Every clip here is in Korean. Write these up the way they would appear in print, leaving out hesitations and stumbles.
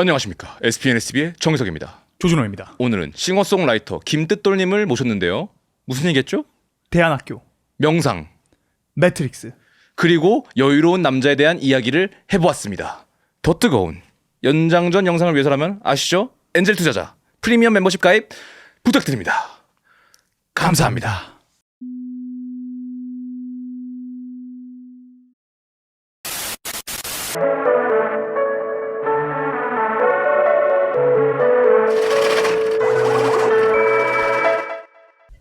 안녕하십니까. SPNSB의 정희석입니다. 조준호입니다. 오늘은 싱어송라이터 김뜻돌님을 모셨는데요. 무슨 얘기했죠? 대안학교, 명상, 매트릭스. 그리고 여유로운 남자에 대한 이야기를 해보았습니다. 더 뜨거운 연장전 영상을 위해서라면 아시죠? 엔젤 투자자 프리미엄 멤버십 가입 부탁드립니다. 감사합니다.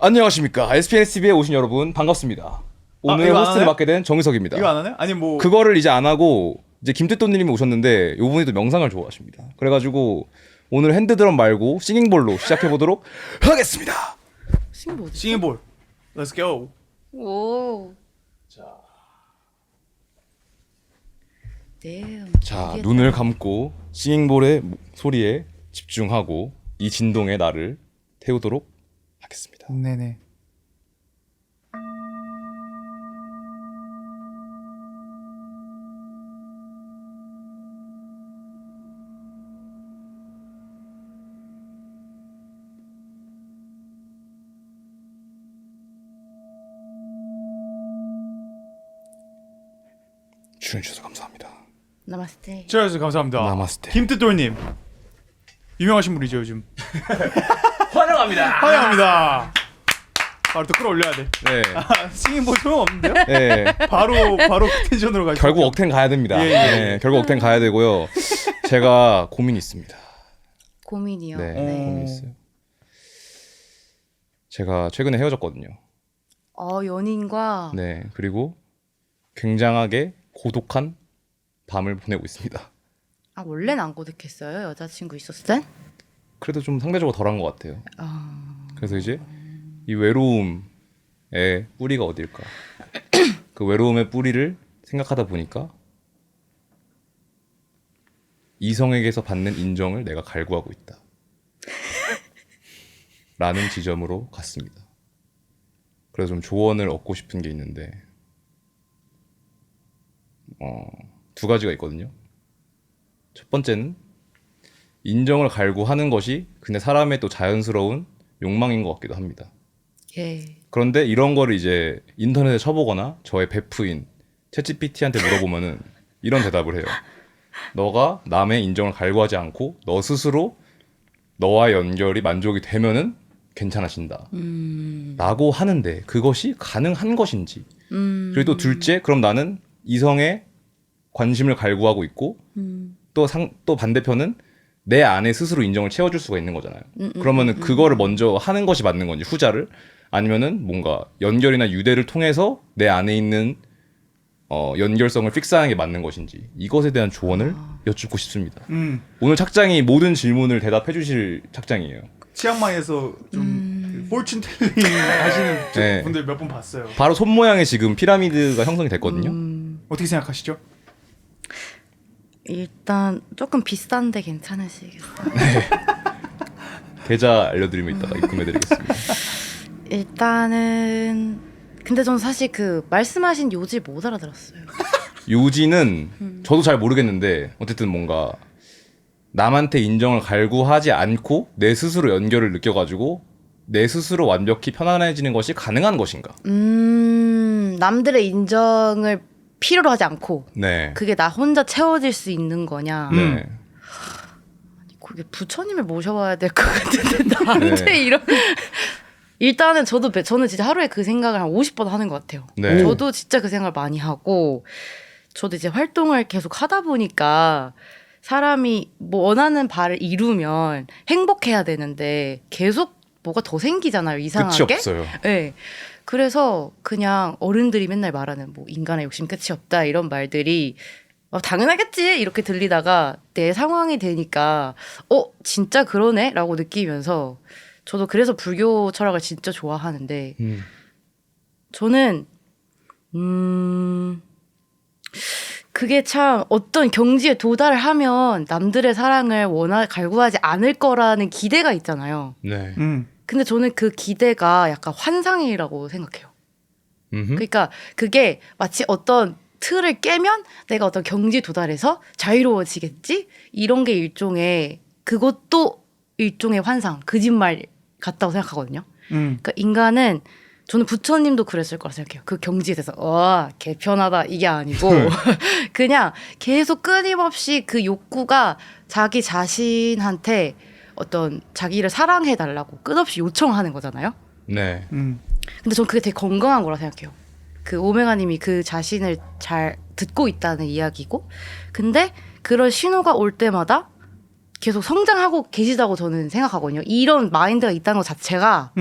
안녕하십니까. SPNSB에 오신 여러분 반갑습니다. 오늘 이거 안 호스트를 하나요? 맡게 된 정희석입니다. 이거 안 하네? 아니 뭐 그거를 이제 안 하고 이제 김뜻돈님이 오셨는데 요분이 또 명상을 좋아하십니다. 그래가지고 오늘 핸드드럼 말고 싱잉볼로 시작해보도록 하겠습니다. 싱보드. 싱잉볼. Let's go. 오. 네. 자, 눈을 감고 싱잉볼의 소리에 집중하고 이 진동에 나를 태우도록 하겠습니다. 네네. 출연주셔서 감사합니다. 나마스테. 제가 감사합니다. 나마스테. 김뜻돌님. 유명하신 분이죠 요즘. 환영합니다. 환영합니다. 바로 또 끌어올려야 돼. 네. 싱잉볼 소용 없는데요? 네. 바로 그 텐션으로 가죠. 결국 억텐 가야 됩니다. 예. 네, 결국 억텐 가야 되고요. 제가 고민이 있습니다. 고민이요. 네, 네. 고민이 있어요. 제가 최근에 헤어졌거든요. 연인과 네, 그리고 굉장하게 고독한 밤을 보내고 있습니다. 원래는 안 고독했어요. 여자친구 있었을 땐? 그래도 좀 상대적으로 덜한 것 같아요. 아. 그래서 이제 이 외로움의 뿌리가 어딜까? 그 외로움의 뿌리를 생각하다 보니까 이성에게서 받는 인정을 내가 갈구하고 있다. 라는 지점으로 갔습니다. 그래서 좀 조언을 얻고 싶은 게 있는데 두 가지가 있거든요. 첫 번째는 인정을 갈구하는 것이 근데 사람의 또 자연스러운 욕망인 것 같기도 합니다. 예. 그런데 이런 거를 이제 인터넷에 쳐보거나 저의 베프인 챗GPT한테 물어보면은 이런 대답을 해요. 너가 남의 인정을 갈구하지 않고 너 스스로 너와의 연결이 만족이 되면은 괜찮아진다. 라고 하는데 그것이 가능한 것인지. 그리고 또 둘째, 그럼 나는 이성의 관심을 갈구하고 있고 또 반대편은 내 안에 스스로 인정을 채워줄 수가 있는 거잖아요. 그러면은 그거를 먼저 하는 것이 맞는 건지 후자를 아니면은 뭔가 연결이나 유대를 통해서 내 안에 있는 연결성을 픽스하는 게 맞는 것인지 이것에 대한 조언을 여쭙고 싶습니다. 오늘 착장이 모든 질문을 대답해 주실 착장이에요. 치앙마이에서 좀 fortune telling 하시는 네. 분들 몇 분 봤어요. 바로 손 모양의 지금 피라미드가 형성이 됐거든요. 어떻게 생각하시죠? 일단 조금 비싼데 괜찮으시겠어요? 계좌 알려드리면 이따가 입금해드리겠습니다. 일단은 근데 전 사실 그 말씀하신 요지 못 알아들었어요. 요지는 저도 잘 모르겠는데 어쨌든 뭔가 남한테 인정을 갈구하지 않고 내 스스로 연결을 느껴가지고 내 스스로 완벽히 편안해지는 것이 가능한 것인가? 남들의 인정을 필요로 하지 않고 네. 그게 나 혼자 채워질 수 있는 거냐? 네. 그게 부처님을 모셔와야 될 것 같은데 나한테 네. 이런. 일단은 저는 진짜 하루에 그 생각을 한 50번 하는 것 같아요. 네. 저도 진짜 그 생각을 많이 하고 저도 이제 활동을 계속 하다 보니까 사람이 뭐 원하는 바를 이루면 행복해야 되는데 계속 뭐가 더 생기잖아요. 이상하게. 끝이 없어요. 네. 그래서 그냥 어른들이 맨날 말하는 뭐 인간의 욕심 끝이 없다 이런 말들이 당연하겠지 이렇게 들리다가 내 상황이 되니까 진짜 그러네 라고 느끼면서 저도 그래서 불교 철학을 진짜 좋아하는데 저는 그게 참 어떤 경지에 도달하면 남들의 사랑을 갈구하지 않을 거라는 기대가 있잖아요. 네. 근데 저는 그 기대가 약간 환상이라고 생각해요. 음흠. 그러니까 그게 마치 어떤 틀을 깨면 내가 어떤 경지에 도달해서 자유로워지겠지? 이런 게 일종의 그것도 일종의 환상, 거짓말 같다고 생각하거든요. 그러니까 인간은 저는 부처님도 그랬을 거라 생각해요. 그 경지에 대해서 개편하다 이게 아니고 그냥 계속 끊임없이 그 욕구가 자기 자신한테 어떤 자기를 사랑해달라고 끝없이 요청하는 거잖아요. 네. 근데 전 그게 되게 건강한 거라 생각해요. 그 오메가님이 그 자신을 잘 듣고 있다는 이야기고, 근데 그런 신호가 올 때마다 계속 성장하고 계시다고 저는 생각하거든요. 이런 마인드가 있다는 것 자체가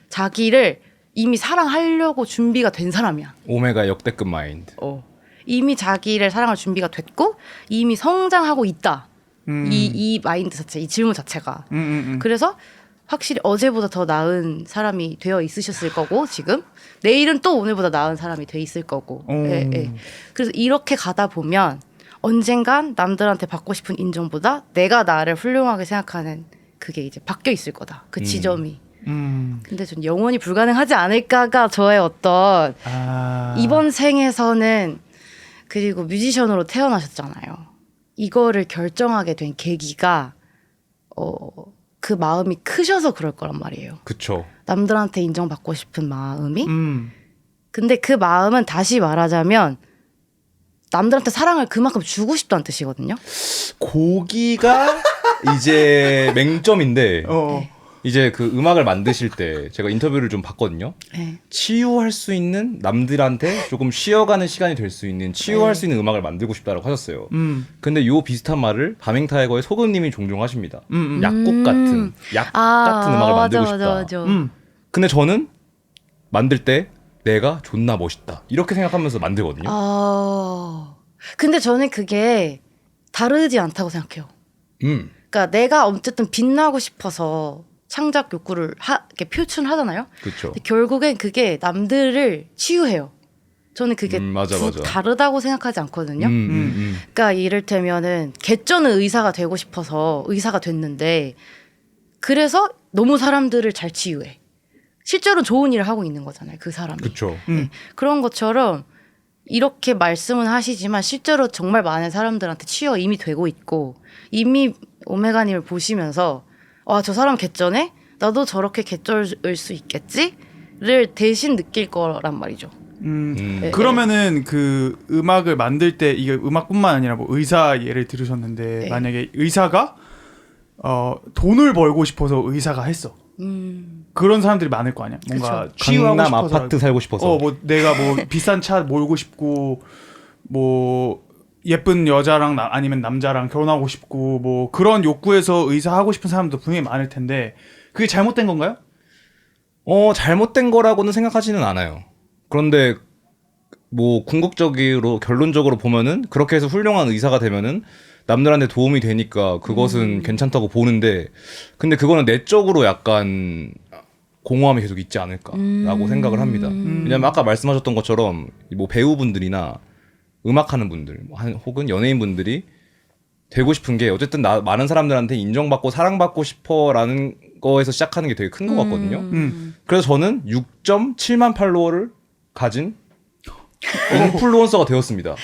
자기를 이미 사랑하려고 준비가 된 사람이야. 오메가 역대급 마인드. 이미 자기를 사랑할 준비가 됐고 이미 성장하고 있다. 이 마인드 자체, 이 질문 자체가. 그래서 확실히 어제보다 더 나은 사람이 되어 있으셨을 거고 지금 내일은 또 오늘보다 나은 사람이 돼 있을 거고. 예, 예. 그래서 이렇게 가다 보면 언젠간 남들한테 받고 싶은 인정보다 내가 나를 훌륭하게 생각하는 그게 이제 바뀌어 있을 거다. 그 지점이. 근데 전 영원히 불가능하지 않을까가 저의 어떤 이번 생에서는, 그리고 뮤지션으로 태어나셨잖아요. 이거를 결정하게 된 계기가 그 마음이 크셔서 그럴 거란 말이에요. 그쵸. 남들한테 인정받고 싶은 마음이. 근데 그 마음은 다시 말하자면 남들한테 사랑을 그만큼 주고 싶다는 뜻이거든요. 고기가 이제 맹점인데 네. 이제 그 음악을 만드실 때 제가 인터뷰를 좀 봤거든요. 네. 치유할 수 있는, 남들한테 조금 쉬어가는 시간이 될 수 있는, 치유할 수 있는 음악을 만들고 싶다라고 하셨어요. 근데 요 비슷한 말을 바밍타이거의 소금님이 종종 하십니다. 약국 같은, 약 같은 음악을 만들고 싶다. 맞아. 근데 저는 만들 때 내가 존나 멋있다 이렇게 생각하면서 만들거든요. 근데 저는 그게 다르지 않다고 생각해요. 그러니까 내가 어쨌든 빛나고 싶어서 창작 욕구를 이렇게 표출하잖아요. 그렇죠. 결국엔 그게 남들을 치유해요. 저는 그게 맞아. 다르다고 생각하지 않거든요. 그러니까 이를테면은 개쩌는 의사가 되고 싶어서 의사가 됐는데 그래서 너무 사람들을 잘 치유해. 실제로는 좋은 일을 하고 있는 거잖아요. 그 사람이. 그렇죠. 네. 그런 것처럼 이렇게 말씀은 하시지만 실제로 정말 많은 사람들한테 치유가 이미 되고 있고 이미 오메가님을 보시면서 저 사람 개쩌네? 나도 저렇게 개쩔을 수 있겠지?를 대신 느낄 거란 말이죠. 네. 그러면은 그 음악을 만들 때 이게 음악뿐만 아니라 뭐 의사 예를 들으셨는데 네. 만약에 의사가 돈을 벌고 싶어서 의사가 했어. 그런 사람들이 많을 거 아니야. 뭔가 그쵸. 치유하고 강남 싶어서 아파트 살고 싶어서. 뭐 내가 뭐 비싼 차 몰고 싶고 뭐 예쁜 여자랑 아니면 남자랑 결혼하고 싶고 뭐 그런 욕구에서 의사 하고 싶은 사람도 분명히 많을 텐데 그게 잘못된 건가요? 잘못된 거라고는 생각하지는 않아요. 그런데 뭐 궁극적으로 결론적으로 보면은 그렇게 해서 훌륭한 의사가 되면은 남들한테 도움이 되니까 그것은 괜찮다고 보는데, 근데 그거는 내적으로 약간 공허함이 계속 있지 않을까라고 생각을 합니다. 왜냐면 아까 말씀하셨던 것처럼 뭐 배우분들이나 음악하는 분들 혹은 연예인분들이 되고 싶은 게 어쨌든 많은 사람들한테 인정받고 사랑받고 싶어라는 거에서 시작하는 게 되게 큰 것 같거든요. 그래서 저는 6.7만 팔로워를 가진 인플루언서가 되었습니다.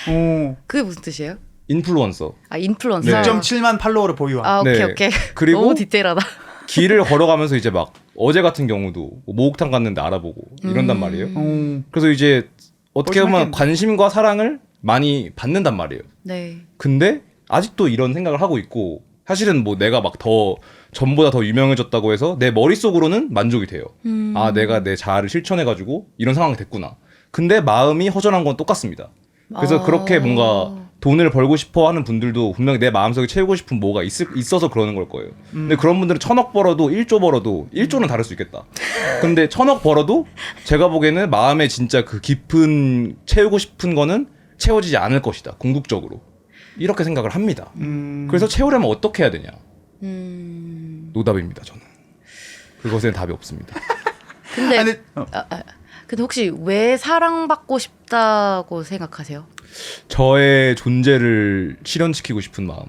그게 무슨 뜻이에요? 인플루언서. 인플루언서. 네. 6.7만 팔로워를 보유한. 오케이 네. 오케이. 그리고 너무 디테일하다. 길을 걸어가면서 이제 막 어제 같은 경우도 목욕탕 갔는데 알아보고 이런단 말이에요. 그래서 이제 어떻게 보면 멋있겠네. 관심과 사랑을 많이 받는단 말이에요. 네. 근데 아직도 이런 생각을 하고 있고, 사실은 뭐 내가 막 더 전보다 더 유명해졌다고 해서 내 머릿속으로는 만족이 돼요. 내가 내 자아를 실천해가지고 이런 상황이 됐구나. 근데 마음이 허전한 건 똑같습니다. 그래서 그렇게 뭔가 돈을 벌고 싶어 하는 분들도 분명히 내 마음속에 채우고 싶은 뭐가 있어서 그러는 걸 거예요. 근데 그런 분들은 1,000억 벌어도 1조 벌어도 1조는 다를 수 있겠다. 근데 1,000억 벌어도 제가 보기에는 마음에 진짜 그 깊은 채우고 싶은 거는 채워지지 않을 것이다. 궁극적으로. 이렇게 생각을 합니다. 그래서 채우려면 어떻게 해야 되냐? 노답입니다, 저는. 그것엔 답이 없습니다. 근데 아니, 근데 혹시 왜 사랑받고 싶다고 생각하세요? 저의 존재를 실현시키고 싶은 마음.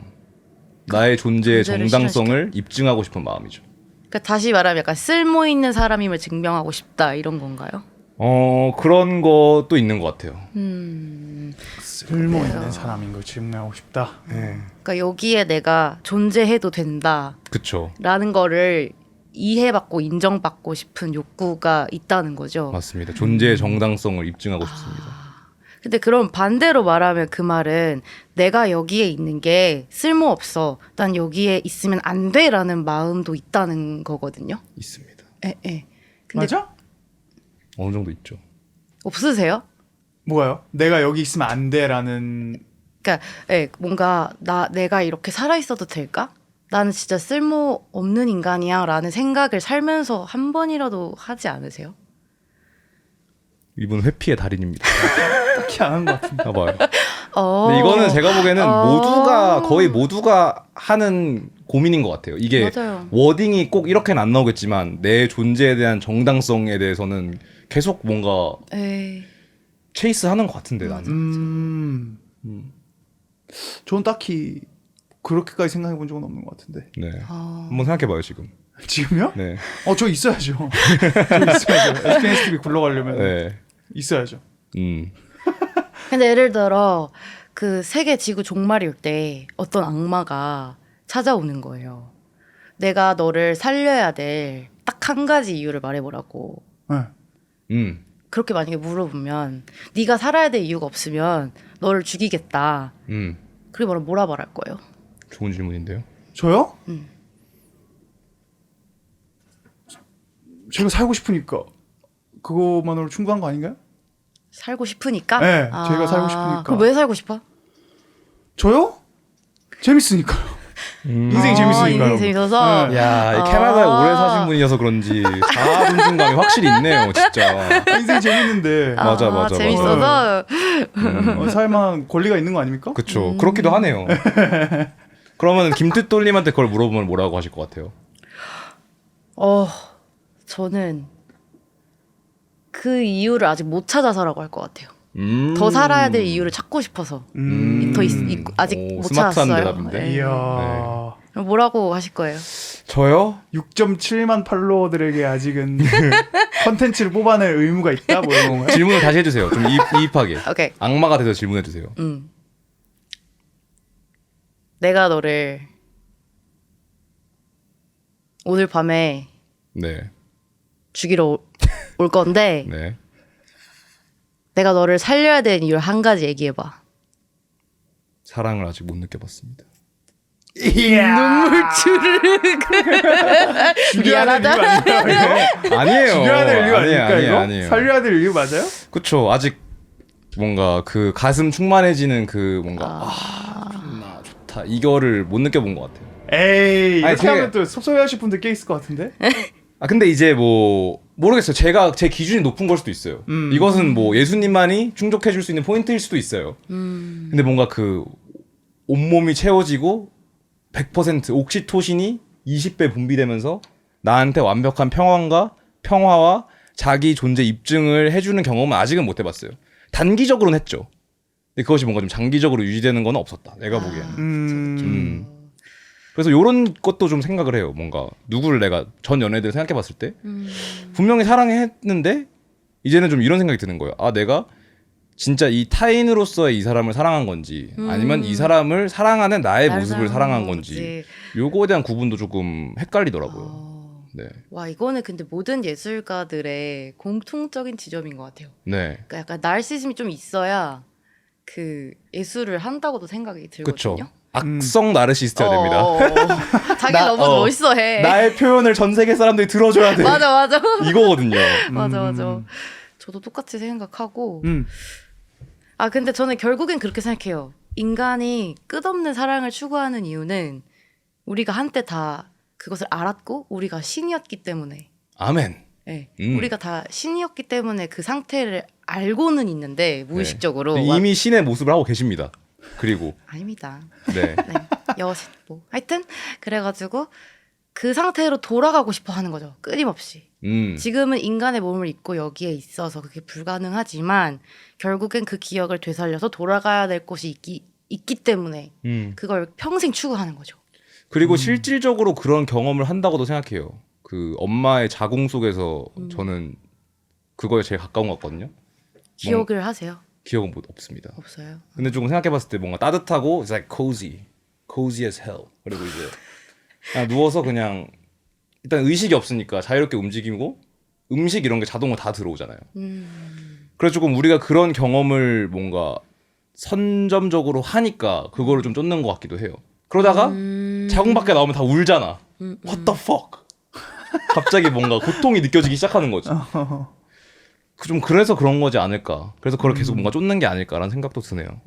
나의 존재의 존재를 정당성을 입증하고 싶은 마음이죠. 그러니까 다시 말하면 약간 쓸모 있는 사람임을 증명하고 싶다 이런 건가요? 그런 것도 있는 것 같아요. 쓸모 있는 그래요. 사람인 걸 증명하고 싶다. 그러니까 여기에 내가 존재해도 된다라는 그쵸. 거를 이해받고 인정받고 싶은 욕구가 있다는 거죠. 맞습니다. 존재의 정당성을 입증하고 싶습니다. 근데 그럼 반대로 말하면 그 말은 내가 여기에 있는 게 쓸모없어. 난 여기에 있으면 안 돼라는 마음도 있다는 거거든요. 있습니다. 예. 근데 맞아? 어느 정도 있죠. 없으세요? 뭐가요? 내가 여기 있으면 안 돼라는. 그러니까 뭔가 내가 이렇게 살아 있어도 될까? 나는 진짜 쓸모 없는 인간이야라는 생각을 살면서 한 번이라도 하지 않으세요? 이분 회피의 달인입니다. 딱히 안 한 것 같은데. 봐봐요. 어. 근데 이거는 제가 보기에는 어. 거의 모두가 하는 고민인 것 같아요. 이게 맞아요. 워딩이 꼭 이렇게는 안 나오겠지만 내 존재에 대한 정당성에 대해서는 계속 뭔가 에이. 체이스하는 것 같은데 나는. 저는 딱히 그렇게까지 생각해 본 적은 없는 것 같은데. 네. 아. 한번 생각해봐요 지금. 지금요? 네. 저 있어야죠. 저 있어야죠. SKSTV 굴러가려면 네. 있어야죠. 근데 예를 들어 그 세계 지구 종말이 올 때 어떤 악마가 찾아오는 거예요. 내가 너를 살려야 될 딱 한 가지 이유를 말해보라고. 네. 그렇게 만약에 물어보면 네가 살아야 될 이유가 없으면 너를 죽이겠다. 그리고 뭐라 말할 거예요? 좋은 질문인데요. 저요? 제가 살고 싶으니까 그거만으로 충분한 거 아닌가요? 살고 싶으니까? 네, 제가 살고 싶으니까. 그럼 왜 살고 싶어? 저요? 재밌으니까요. 인생이 재밌으니까요. 인생이 재밌어서? 네. 야, 이 캐나다에 오래 사신 분이어서 그런지 자아 존중감이 확실히 있네요, 진짜. 인생이 재밌는데 맞아. 재밌어서? 살만 권리가 있는 거 아닙니까? 그쵸. 그렇기도 하네요. 그러면 김뜻돌님한테 그걸 물어보면 뭐라고 하실 것 같아요? 저는 그 이유를 아직 못 찾아서라고 할 것 같아요. 더 살아야 될 이유를 찾고 싶어서 아직 못 스마트한 찾았어요. 대답인데? 네. 이야. 그럼 뭐라고 하실 거예요? 저요? 6.7만 팔로워들에게 아직은 컨텐츠를 뽑아낼 의무가 있다? 뭐 이런 건가요? 질문을 다시 해주세요. 좀 이입하게. 오케이. 악마가 돼서 질문해주세요. 내가 너를 오늘 밤에 네. 죽이러 올 건데 네. 내가 너를 살려야 되는 이유를 한 가지 얘기해봐. 사랑을 아직 못 느껴봤습니다. 눈물줄을 미안하다. 아니에요. 죽여야 될 이유 아닙니까 이거? 아니에요. 살려야 될 이유 맞아요? 그쵸. 아직 뭔가 그 가슴 충만해지는 그 뭔가 좋다. 이거를 못 느껴본 것 같아요. 에이 아니, 이렇게 하면 또 섭섭해하실 분들 꽤 있을 것 같은데? 근데 이제 뭐 모르겠어요. 제 기준이 높은 걸 수도 있어요. 이것은 뭐 예수님만이 충족해줄 수 있는 포인트일 수도 있어요. 근데 뭔가 그 온몸이 채워지고 100% 옥시토신이 20배 분비되면서 나한테 완벽한 평화와 자기 존재 입증을 해주는 경험은 아직은 못 해봤어요. 단기적으로는 했죠. 근데 그것이 뭔가 좀 장기적으로 유지되는 건 없었다. 내가 보기에는. 그래서 이런 것도 좀 생각을 해요. 뭔가 누구를 내가 전 연애들 생각해봤을 때 분명히 사랑했는데 이제는 좀 이런 생각이 드는 거예요. 내가 진짜 이 타인으로서의 이 사람을 사랑한 건지 아니면 이 사람을 사랑하는 나의 모습을 사랑한 건지 요거에 대한 구분도 조금 헷갈리더라고요. 네. 와 이거는 근데 모든 예술가들의 공통적인 지점인 것 같아요. 네. 그러니까 약간 나르시즘이 좀 있어야 그 예술을 한다고도 생각이 들거든요. 그렇죠. 악성 나르시스트가 됩니다. 자기 너무 멋있어해. 나의 표현을 전 세계 사람들이 들어줘야 돼. 맞아. 이거거든요. 맞아. 저도 똑같이 생각하고. 근데 저는 결국엔 그렇게 생각해요. 인간이 끝없는 사랑을 추구하는 이유는 우리가 한때 다 그것을 알았고 우리가 신이었기 때문에. 아멘. 네. 우리가 다 신이었기 때문에 그 상태를 알고는 있는데 무의식적으로. 네. 이미 신의 모습을 하고 계십니다. 그리고 아닙니다. 네. 뭐 하여튼 그래가지고 그 상태로 돌아가고 싶어 하는 거죠. 끊임없이. 지금은 인간의 몸을 입고 여기에 있어서 그게 불가능하지만 결국엔 그 기억을 되살려서 돌아가야 될 곳이 있기 때문에 그걸 평생 추구하는 거죠. 그리고 실질적으로 그런 경험을 한다고도 생각해요. 그 엄마의 자궁 속에서 저는 그거에 제일 가까운 것 같거든요. 기억을 하세요? 기억은 없습니다. 없어요. 근데 조금 생각해봤을 때 뭔가 따뜻하고 it's like cozy as hell. 그리고 이제 그냥 누워서 그냥 일단 의식이 없으니까 자유롭게 움직이고 음식 이런 게 자동으로 다 들어오잖아요. 그래서 조금 우리가 그런 경험을 뭔가 선점적으로 하니까 그거를 좀 쫓는 것 같기도 해요. 그러다가 자궁 밖에 나오면 다 울잖아. What the fuck? 갑자기 뭔가 고통이 느껴지기 시작하는 거지. 좀 그래서 그런 거지 않을까. 그래서 그걸 계속 뭔가 쫓는 게 아닐까라는 생각도 드네요.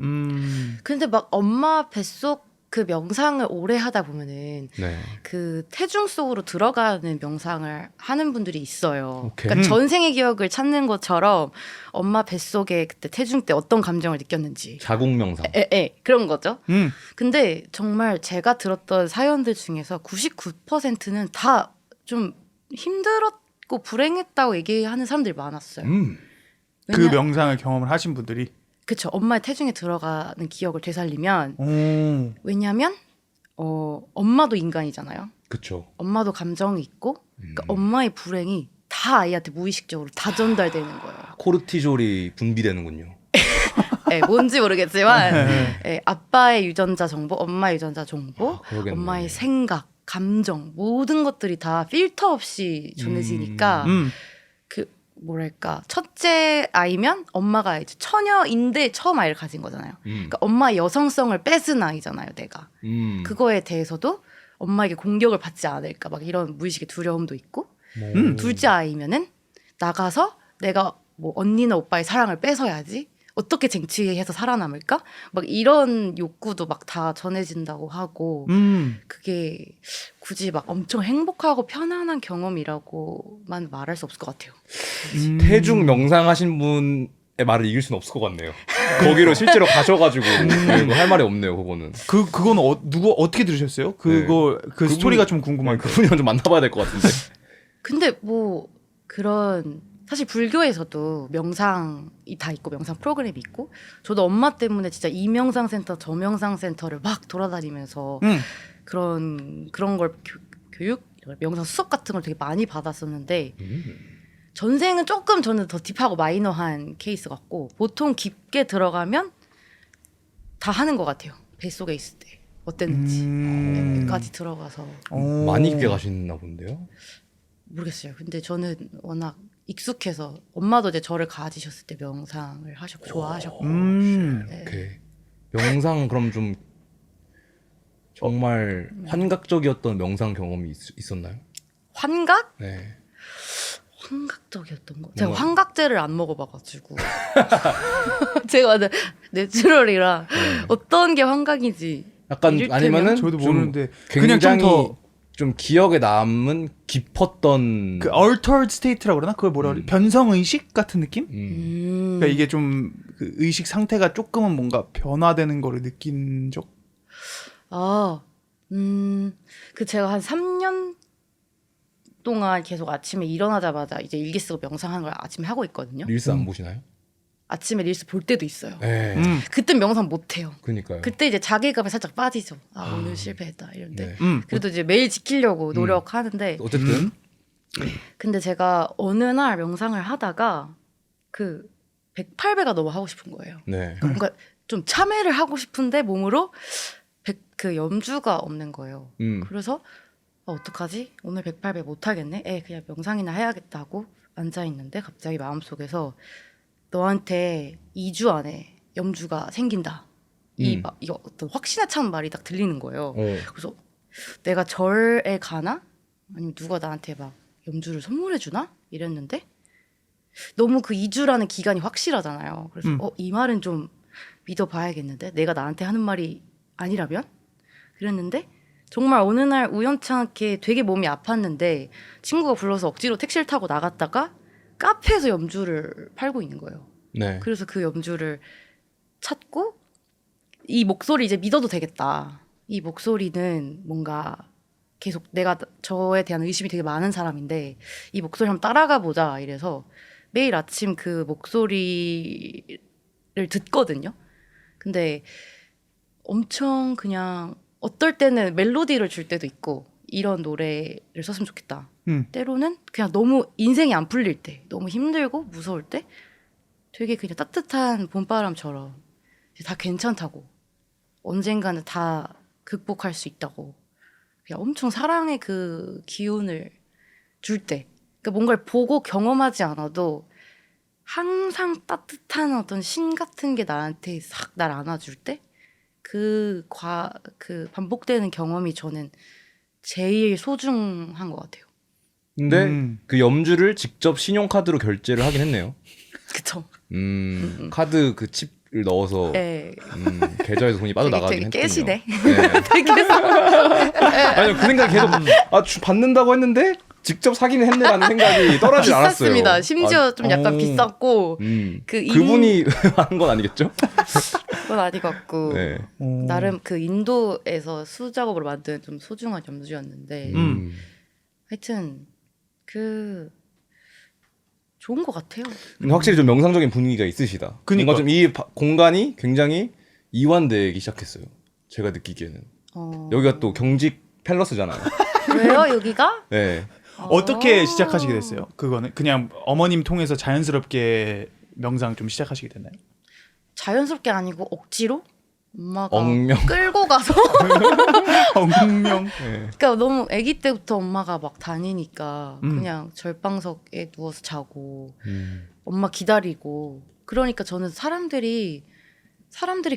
근데 막 엄마 뱃속 그 명상을 오래 하다 보면은 네. 그 태중 속으로 들어가는 명상을 하는 분들이 있어요. 오케이. 그러니까 전생의 기억을 찾는 것처럼 엄마 뱃속에 그때 태중 때 어떤 감정을 느꼈는지. 자궁 명상. 그런 거죠. 음. 근데 정말 제가 들었던 사연들 중에서 99%는 다 좀 힘들었고 불행했다고 얘기하는 사람들이 많았어요. 그 명상을 경험을 하신 분들이. 그쵸. 엄마의 태중에 들어가는 기억을 되살리면 오. 왜냐면 엄마도 인간이잖아요. 그쵸. 엄마도 감정이 있고 그러니까 엄마의 불행이 다 아이한테 무의식적으로 다 전달되는 거예요. 코르티졸이 분비되는군요. 뭔지 모르겠지만 아빠의 유전자 정보, 엄마의 유전자 정보, 그러겠네. 엄마의 생각, 감정 모든 것들이 다 필터 없이 전해지니까 그 뭐랄까 첫째 아이면 엄마가 이제 처녀인데 처음 아이를 가진 거잖아요. 그러니까 엄마의 여성성을 뺏은 아이잖아요, 내가. 그거에 대해서도 엄마에게 공격을 받지 않을까 막 이런 무의식의 두려움도 있고 둘째 아이면은 나가서 내가 뭐 언니나 오빠의 사랑을 뺏어야지 어떻게 쟁취해서 살아남을까 막 이런 욕구도 막 다 전해진다고 하고 그게 굳이 막 엄청 행복하고 편안한 경험이라고만 말할 수 없을 것 같아요. 태중 명상하신 분의 말을 이길 수는 없을 것 같네요. 거기로 실제로 가셔가지고 이거 할 말이 없네요. 그거는. 그건 누구 어떻게 들으셨어요? 그거 그 스토리가 좀 궁금한데. 그분이랑 좀 만나봐야 될 것 같은데. 근데 뭐 그런 사실 불교에서도 명상이 다 있고 명상 프로그램이 있고 저도 엄마 때문에 진짜 이 명상센터 저 명상센터를 막 돌아다니면서 그런 걸 교육 명상 수업 같은 걸 되게 많이 받았었는데 전생은 조금 저는 더 딥하고 마이너한 케이스 같고 보통 깊게 들어가면 다 하는 것 같아요. 뱃속에 있을 때 어땠는지 까지 들어가서 많이 깊게 가시나 본데요. 모르겠어요. 근데 저는 워낙 익숙해서 엄마도 이제 저를 가지셨을 때 명상을 하셨고 좋아하셨고 네. 오케이. 명상 그럼 좀 정말 환각적이었던 명상 경험이 있었나요? 환각? 네. 환각적이었던 거. 제가 환각제를 안 먹어봐가지고 제가 완전 내추럴이라 어떤 게 환각인지 약간 이를테면? 아니면은 저도 좀 모르는데 그냥 굉장히 좀 기억에 남은 깊었던 그 altered state라고 그러나? 그걸 뭐라 그래? 변성 의식 같은 느낌? 그러니까 이게 좀 그 의식 상태가 조금은 뭔가 변화되는 거를 느낀 적. 그 제가 한 3년 동안 계속 아침에 일어나자마자 이제 일기 쓰고 명상하는 걸 아침에 하고 있거든요. 릴스 안 보시나요? 아침에 릴스 볼 때도 있어요. 네. 그땐 명상 못 해요. 그니까요. 그때 이제 자괴감에 살짝 빠지죠. 오늘 실패했다 이런데. 네. 그래도 이제 매일 지키려고 노력하는데. 어쨌든 근데 제가 어느 날 명상을 하다가 그 108배가 너무 하고 싶은 거예요. 네. 뭔가 좀 참회를 하고 싶은데 몸으로 그 염주가 없는 거예요. 그래서 어떡하지? 오늘 108배 못 하겠네. 그냥 명상이나 해야겠다 하고 앉아 있는데 갑자기 마음속에서 너한테 2주 안에 염주가 생긴다. 이거 어떤 확신에 찬 말이 딱 들리는 거예요. 그래서 내가 절에 가나? 아니면 누가 나한테 막 염주를 선물해 주나? 이랬는데 너무 그 2주라는 기간이 확실하잖아요. 그래서 이 말은 좀 믿어봐야겠는데 내가 나한테 하는 말이 아니라면? 그랬는데 정말 어느 날 우연찮게 되게 몸이 아팠는데 친구가 불러서 억지로 택시를 타고 나갔다가 카페에서 염주를 팔고 있는 거예요. 네. 그래서 그 염주를 찾고 이 목소리 이제 믿어도 되겠다. 이 목소리는 뭔가 계속 내가 저에 대한 의심이 되게 많은 사람인데 이 목소리 한번 따라가 보자 이래서 매일 아침 그 목소리를 듣거든요. 근데 엄청 그냥 어떨 때는 멜로디를 줄 때도 있고 이런 노래를 썼으면 좋겠다. 때로는 그냥 너무 인생이 안 풀릴 때, 너무 힘들고 무서울 때 되게 그냥 따뜻한 봄바람처럼 이제 다 괜찮다고, 언젠가는 다 극복할 수 있다고, 그냥 엄청 사랑의 그 기운을 줄 때, 그러니까 뭔가를 보고 경험하지 않아도 항상 따뜻한 어떤 신 같은 게 나한테 싹 날 안아줄 때, 그 반복되는 경험이 저는 제일 소중한 것 같아요. 근데 그 염주를 직접 신용카드로 결제를 하긴 했네요. 그쵸? 카드 그 칩을 넣어서 네. 계좌에서 돈이 빠져나가긴 되게 했군요. 깨시네. 네. 되게 아니요, 그 생각이 계속 받는다고 했는데 직접 사기는 했네라는 생각이 떨어지지 않았어요. 비쌌습니다. 심지어 좀 약간 비쌌고 그분이 하는 건 아니겠죠? 그건 아닌 것 같고 네. 나름 그 인도에서 수작업으로 만든 좀 소중한 염주였는데 하여튼 그 좋은 것 같아요. 확실히 좀 명상적인 분위기가 있으시다. 그러니까. 뭔가 좀 이 공간이 굉장히 이완되기 시작했어요. 제가 느끼기에는. 여기가 또 경직 팰러스잖아요. 왜요 여기가? 네. 어떻게 시작하시게 됐어요? 그거는 그냥 어머님 통해서 자연스럽게 명상 좀 시작하시게 됐나요? 자연스럽게 아니고 억지로 엄마가 엉명. 끌고 가서 엉명. 그러니까 너무 아기 때부터 엄마가 막 다니니까 그냥 절방석에 누워서 자고 엄마 기다리고 그러니까 저는 사람들이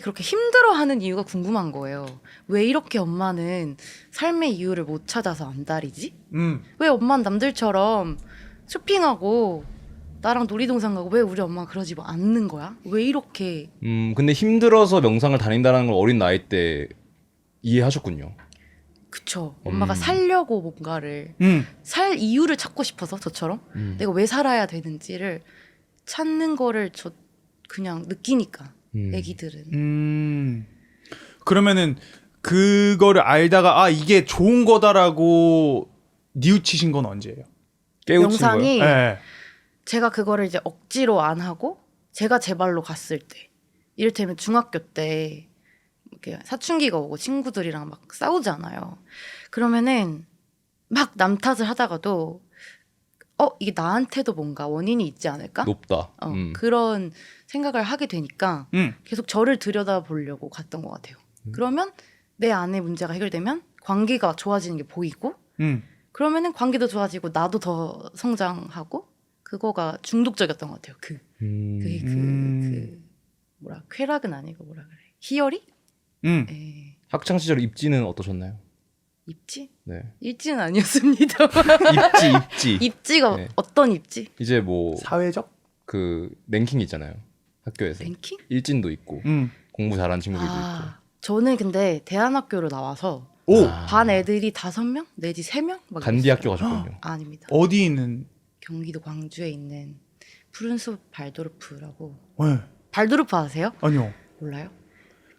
그렇게 힘들어하는 이유가 궁금한 거예요. 왜 이렇게 엄마는 삶의 이유를 못 찾아서 안달이지? 왜 엄마는 남들처럼 쇼핑하고 나랑 놀이동산 가고 왜 우리 엄마가 그러지 않는 거야? 왜 이렇게 근데 힘들어서 명상을 다닌다는 걸 어린 나이 때 이해하셨군요. 그쵸. 엄마가 살려고 뭔가를 살 이유를 찾고 싶어서 저처럼 내가 왜 살아야 되는지를 찾는 거를 저 그냥 느끼니까 애기들은 그러면은 그거를 알다가 이게 좋은 거다라고 뉘우치신 건 언제예요? 깨우친 거예요? 명상이 네. 제가 그거를 이제 억지로 안 하고 제가 제 발로 갔을 때 이를테면 중학교 때 이렇게 사춘기가 오고 친구들이랑 막 싸우잖아요. 그러면은 막 남 탓을 하다가도 이게 나한테도 뭔가 원인이 있지 않을까? 높다. 그런 생각을 하게 되니까 계속 저를 들여다보려고 갔던 것 같아요. 그러면 내 안에 문제가 해결되면 관계가 좋아지는 게 보이고 그러면은 관계도 좋아지고 나도 더 성장하고 그거가 중독적이었던 것 같아요. 뭐라 쾌락은 아니고 뭐라 그래 희열이? 네. 학창 시절 입지는 어떠셨나요? 입지? 네. 입지는 아니었습니다. 입지. 입지가 네. 어떤 입지? 이제 뭐 사회적? 그 랭킹 있잖아요. 학교에서. 랭킹? 일진도 있고 공부 잘하는 친구들도 있고. 저는 근데 대안학교로 나와서 오 반 애들이 5명 내지 3명? 막 간디 이랬어요. 학교 가셨군요. 아닙니다. 어디 있는? 경기도 광주에 있는 푸른숲 발도르프라고. 네. 발도르프 아세요? 아니요. 몰라요?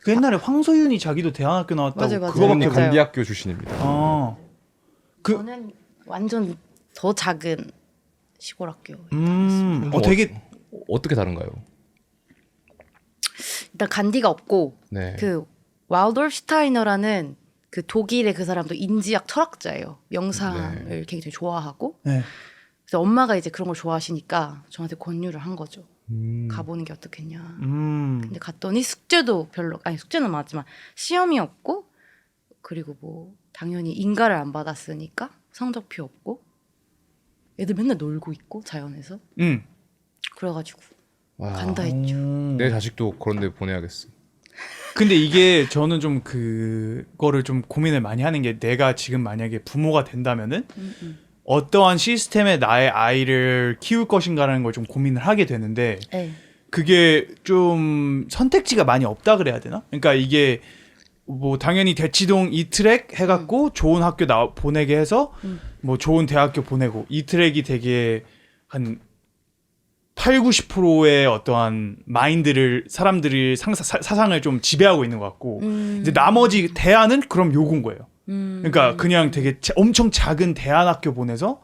그 옛날에 황소윤이 자기도 대안학교 나왔다고 맞아요. 그거밖에 그거는 맞아요. 간디 학교 출신입니다. 저는 완전 더 작은 시골 학교. 되게 어떻게 다른가요? 일단 간디가 없고 네. 그 와우돌슈타이너라는 그 독일의 그 사람도 인지학 철학자예요. 명상을 네. 굉장히 좋아하고. 네. 그래서 엄마가 이제 그런 걸 좋아하시니까 저한테 권유를 한 거죠. 가보는 게 어떻겠냐. 근데 갔더니 숙제도 별로 아니 숙제는 맞지만 시험이 없고 그리고 뭐 당연히 인가를 안 받았으니까 성적표 없고 애들 맨날 놀고 있고 자연에서 그래가지고 와, 간다 했죠. 내 자식도 그런데 보내야겠어. 근데 이게 저는 좀 그거를 좀 고민을 많이 하는 게 내가 지금 만약에 부모가 된다면은 어떠한 시스템에 나의 아이를 키울 것인가라는 걸 좀 고민을 하게 되는데 네. 그게 좀 선택지가 많이 없다 그래야 되나? 그러니까 이게 뭐 당연히 대치동 이 트랙 해갖고 좋은 학교 보내게 해서 뭐 좋은 대학교 보내고 이 트랙이 되게 한 8, 90%의 어떠한 마인드를 사람들이 사상을 좀 지배하고 있는 것 같고 이제 나머지 대안은 그럼 요건 거예요. 그러니까 그냥 되게 엄청 작은 대안학교 보내서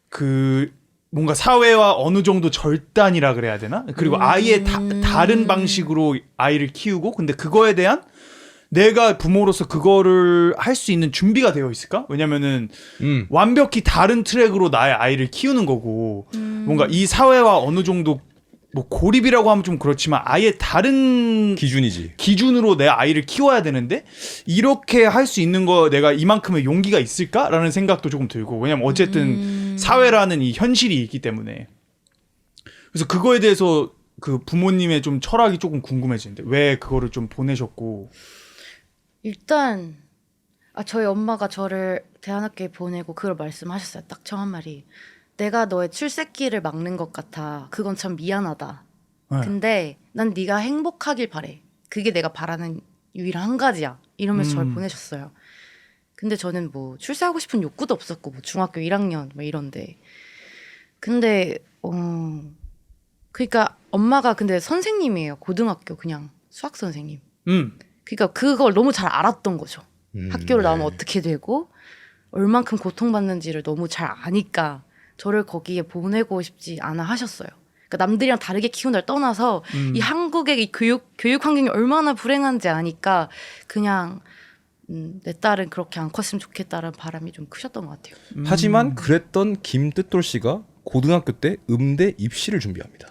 그 뭔가 사회와 어느 정도 절단이라 그래야 되나? 그리고 아예 다른 방식으로 아이를 키우고 근데 그거에 대한 내가 부모로서 그거를 할 수 있는 준비가 되어 있을까? 왜냐면은 완벽히 다른 트랙으로 나의 아이를 키우는 거고 뭔가 이 사회와 어느 정도 뭐 고립이라고 하면 좀 그렇지만 아예 다른 기준이지. 기준으로 내 아이를 키워야 되는데 이렇게 할 수 있는 거 내가 이만큼의 용기가 있을까라는 생각도 조금 들고 왜냐면 어쨌든 사회라는 이 현실이 있기 때문에 그래서 그거에 대해서 그 부모님의 좀 철학이 조금 궁금해지는데 왜 그거를 좀 보내셨고 일단 저희 엄마가 저를 대안학교에 보내고 그걸 말씀하셨어요. 딱 저 한 마리. 내가 너의 출세길을 막는 것 같아. 그건 참 미안하다. 네. 근데 난 네가 행복하길 바래. 그게 내가 바라는 유일한 한 가지야. 이러면서 저를 보내셨어요. 근데 저는 뭐 출세하고 싶은 욕구도 없었고 뭐 중학교 1학년 뭐 이런데 근데 그러니까 엄마가 근데 선생님이에요. 고등학교 그냥 수학 선생님. 그러니까 그걸 너무 잘 알았던 거죠. 학교를 나오면 어떻게 되고 얼만큼 고통받는지를 너무 잘 아니까 저를 거기에 보내고 싶지 않아 하셨어요. 그러니까 남들이랑 다르게 키운다를 떠나서 이 한국의 이 교육 환경이 얼마나 불행한지 아니까 그냥 내 딸은 그렇게 안 컸으면 좋겠다는 바람이 좀 크셨던 것 같아요. 하지만 그랬던 김뜻돌 씨가 고등학교 때 음대 입시를 준비합니다.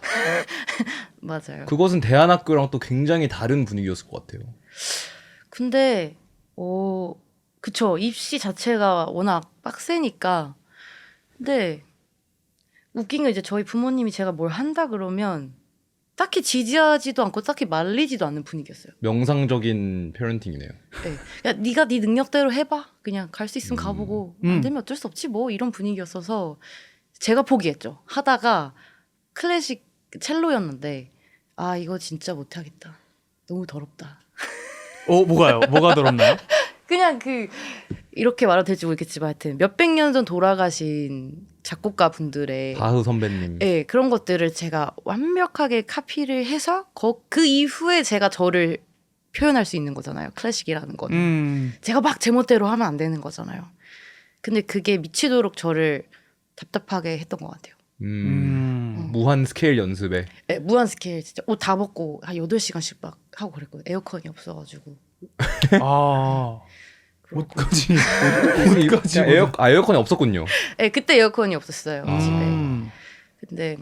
맞아요. 그것은 대안학교랑 또 굉장히 다른 분위기였을 것 같아요. 근데 그쵸. 입시 자체가 워낙 빡세니까. 근데 웃긴 게 이제 저희 부모님이 제가 뭘 한다 그러면 딱히 지지하지도 않고 딱히 말리지도 않는 분위기였어요. 명상적인 패런팅이네요. 네. 야, 네가 네 능력대로 해봐. 그냥 갈 수 있으면 가보고 안 되면 어쩔 수 없지 뭐 이런 분위기였어서 제가 포기했죠. 하다가 클래식 첼로였는데 이거 진짜 못하겠다. 너무 더럽다. 뭐가요? 뭐가 더럽나요? 그냥 이렇게 말해도 될지 모르겠지만 하여튼 몇백 년 전 돌아가신 작곡가 분들의 바흐 선배님. 네, 그런 것들을 제가 완벽하게 카피를 해서 그 이후에 제가 저를 표현할 수 있는 거잖아요. 클래식이라는 거는. 제가 막 제멋대로 하면 안 되는 거잖아요. 근데 그게 미치도록 저를 답답하게 했던 것 같아요. 무한 스케일 연습에. 네, 무한 스케일 진짜 옷 다 벗고 한 8시간씩 막 하고 그랬거든요. 에어컨이 없어가지고. 옷까지 옷까지 에어컨이 없었군요. 네, 그때 에어컨이 없었어요. 집에. 근데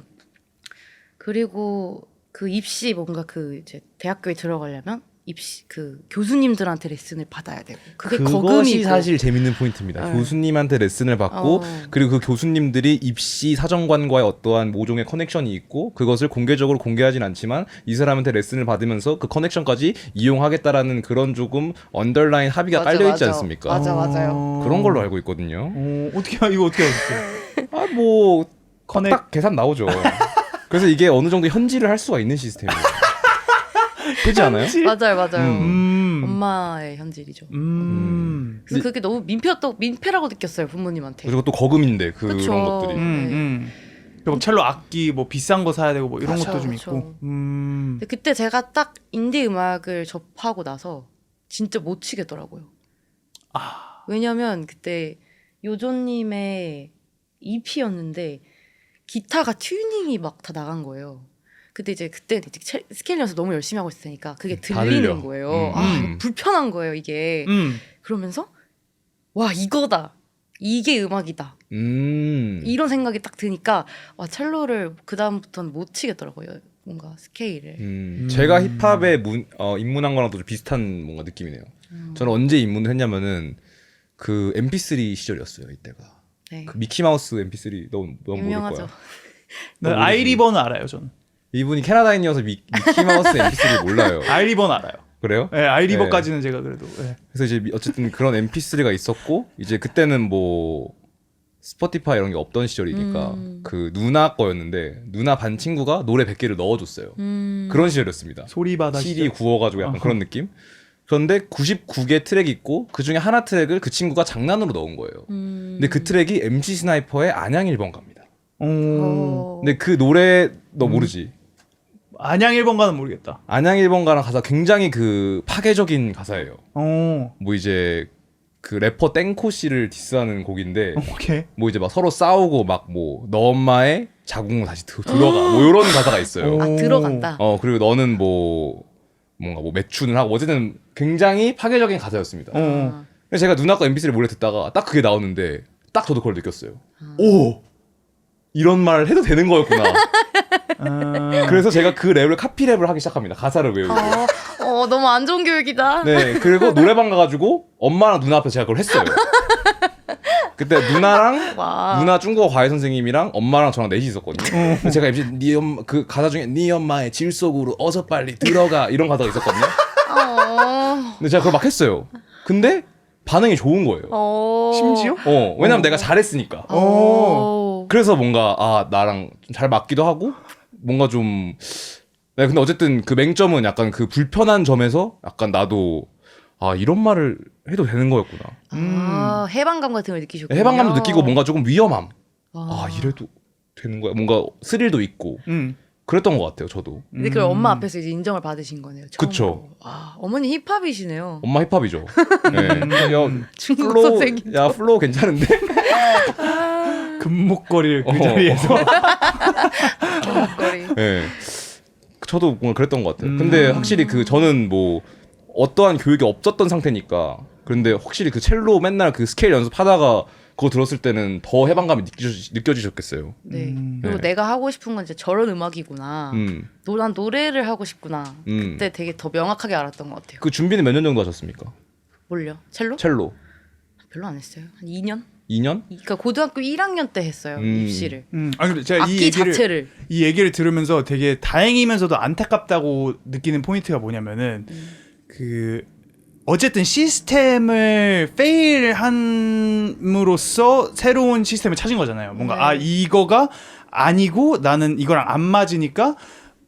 그리고 그 입시 뭔가 이제 대학교에 들어가려면 입시 교수님들한테 레슨을 받아야 되고 그게 그것이 거금이고. 사실 재밌는 포인트입니다. 네. 교수님한테 레슨을 받고 그리고 그 교수님들이 입시 사정관과의 어떠한 모종의 커넥션이 있고 그것을 공개적으로 공개하진 않지만 이 사람한테 레슨을 받으면서 그 커넥션까지 이용하겠다라는 그런 조금 언더라인 합의가 깔려있지 않습니까? 맞아요. 그런 걸로 알고 있거든요. 이거 어떻게 하셨어요? 뭐 딱 계산 나오죠. 그래서 이게 어느 정도 현질을 할 수가 있는 시스템이에요. 그렇지 않아요? 맞아요. 엄마의 현질이죠. 그래서 그게 너무 민폐라고 느꼈어요 부모님한테. 그리고 또 거금인데 그런 그쵸. 것들이. 그리고 첼로 악기 뭐 비싼 거 사야 되고 뭐 이런 그쵸, 것도 좀 그쵸. 있고. 근데 그때 제가 딱 인디 음악을 접하고 나서 진짜 못 치겠더라고요. 왜냐면 그때 요조님의 EP였는데 기타가 튜닝이 막 다 나간 거예요. 근데 이제 그때 스케일 연습 너무 열심히 하고 있으니까 그게 다 들리는 들려. 거예요. 불편한 거예요 이게. 그러면서 와 이거다. 이게 음악이다. 이런 생각이 딱 드니까 첼로를 그 다음부터는 못 치겠더라고요. 뭔가 스케일을. 제가 힙합에 입문한 거랑 또 좀 비슷한 뭔가 느낌이네요. 저는 언제 입문을 했냐면은 그 MP3 시절이었어요 이때가. 네. 그 미키마우스 MP3 넌 모를 유명하죠. 거야. 아이리버는 알아요, 저는. 이분이 캐나다인이어서 미키마우스 MP3를 몰라요. 아이리버는 알아요. 그래요? 네, 아이리버까지는 제가 그래도. 네. 그래서 이제 어쨌든 그런 MP3가 있었고 이제 그때는 뭐 스포티파이 이런 게 없던 시절이니까 그 누나 거였는데 누나 반 친구가 노래 100개를 넣어줬어요. 그런 시절이었습니다. 소리바다 CD 구워가지고 약간 그런 느낌? 그런데 99개 트랙이 있고 그 중에 하나 트랙을 그 친구가 장난으로 넣은 거예요. 근데 그 트랙이 MC 스나이퍼의 안양 1번 갑니다. 근데 그 노래 너 모르지? 안양 1번가는 모르겠다. 안양 1번 가는 가사 굉장히 그 파괴적인 가사예요. 뭐 이제 그 래퍼 땡코 씨를 디스하는 곡인데 오케이. 뭐 이제 막 서로 싸우고 막 뭐 너 엄마의 자궁으로 다시 들어가 뭐 이런 가사가 있어요. 들어간다. 그리고 너는 뭐 뭔가 뭐 매춘을 하고 어쨌든 굉장히 파괴적인 가사였습니다. 어. 그래서 제가 누나 거 MP3를 몰래 듣다가 딱 그게 나오는데 딱 저도 그걸 느꼈어요. 오, 이런 말 해도 되는 거였구나. 그래서 제가 그 랩을 카피랩을 하기 시작합니다. 가사를 외우고. 너무 안 좋은 교육이다. 네, 그리고 노래방 가가지고 엄마랑 누나 앞에서 제가 그걸 했어요. 그때 누나랑 와. 누나 중국어 과외 선생님이랑 엄마랑 저랑 넷이 있었거든요. 그래서 제가 MC 네 엄마 그 가사 중에 네 엄마의 질 속으로 어서 빨리 들어가 이런 가사가 있었거든요. 근데 제가 그걸 막 했어요. 근데 반응이 좋은 거예요. 심지어? 왜냐면 내가 잘했으니까. 그래서 뭔가 나랑 좀 잘 맞기도 하고 뭔가 좀 네, 근데 어쨌든 그 맹점은 약간 그 불편한 점에서 약간 나도 이런 말을 해도 되는 거였구나. 해방감 같은 걸 느끼셨군요. 해방감도 느끼고 뭔가 조금 위험함. 와. 이래도 되는 거야. 뭔가 스릴도 있고 그랬던 것 같아요. 저도. 근데 그걸 엄마 앞에서 이제 인정을 받으신 거네요. 처음으로. 그쵸. 와, 어머니 힙합이시네요. 엄마 힙합이죠. 네. 야, 중국 선생님. 플로우 괜찮은데? 금목걸이를 그 자리에서. 먹거리. 네. 저도 뭔가 그랬던 것 같아요. 근데 확실히 저는 뭐 어떠한 교육이 없었던 상태니까. 그런데 확실히 그 첼로 맨날 그 스케일 연습하다가 그거 들었을 때는 더 해방감이 느껴지셨겠어요. 네. 그리고 네. 내가 하고 싶은 건 이제 저런 음악이구나. 난 노래를 하고 싶구나. 그때 되게 더 명확하게 알았던 것 같아요. 그 준비는 몇 년 정도 하셨습니까? 뭘요? 첼로? 첼로. 별로 안 했어요. 한 2년? 2년? 그러니까 고등학교 1학년 때 했어요. 입시를. 근데 제가 악기 자체를. 이 얘기를 들으면서 되게 다행이면서도 안타깝다고 느끼는 포인트가 뭐냐면은 그 어쨌든 시스템을 페일함으로써 새로운 시스템을 찾은 거잖아요. 뭔가 네. 이거가 아니고 나는 이거랑 안 맞으니까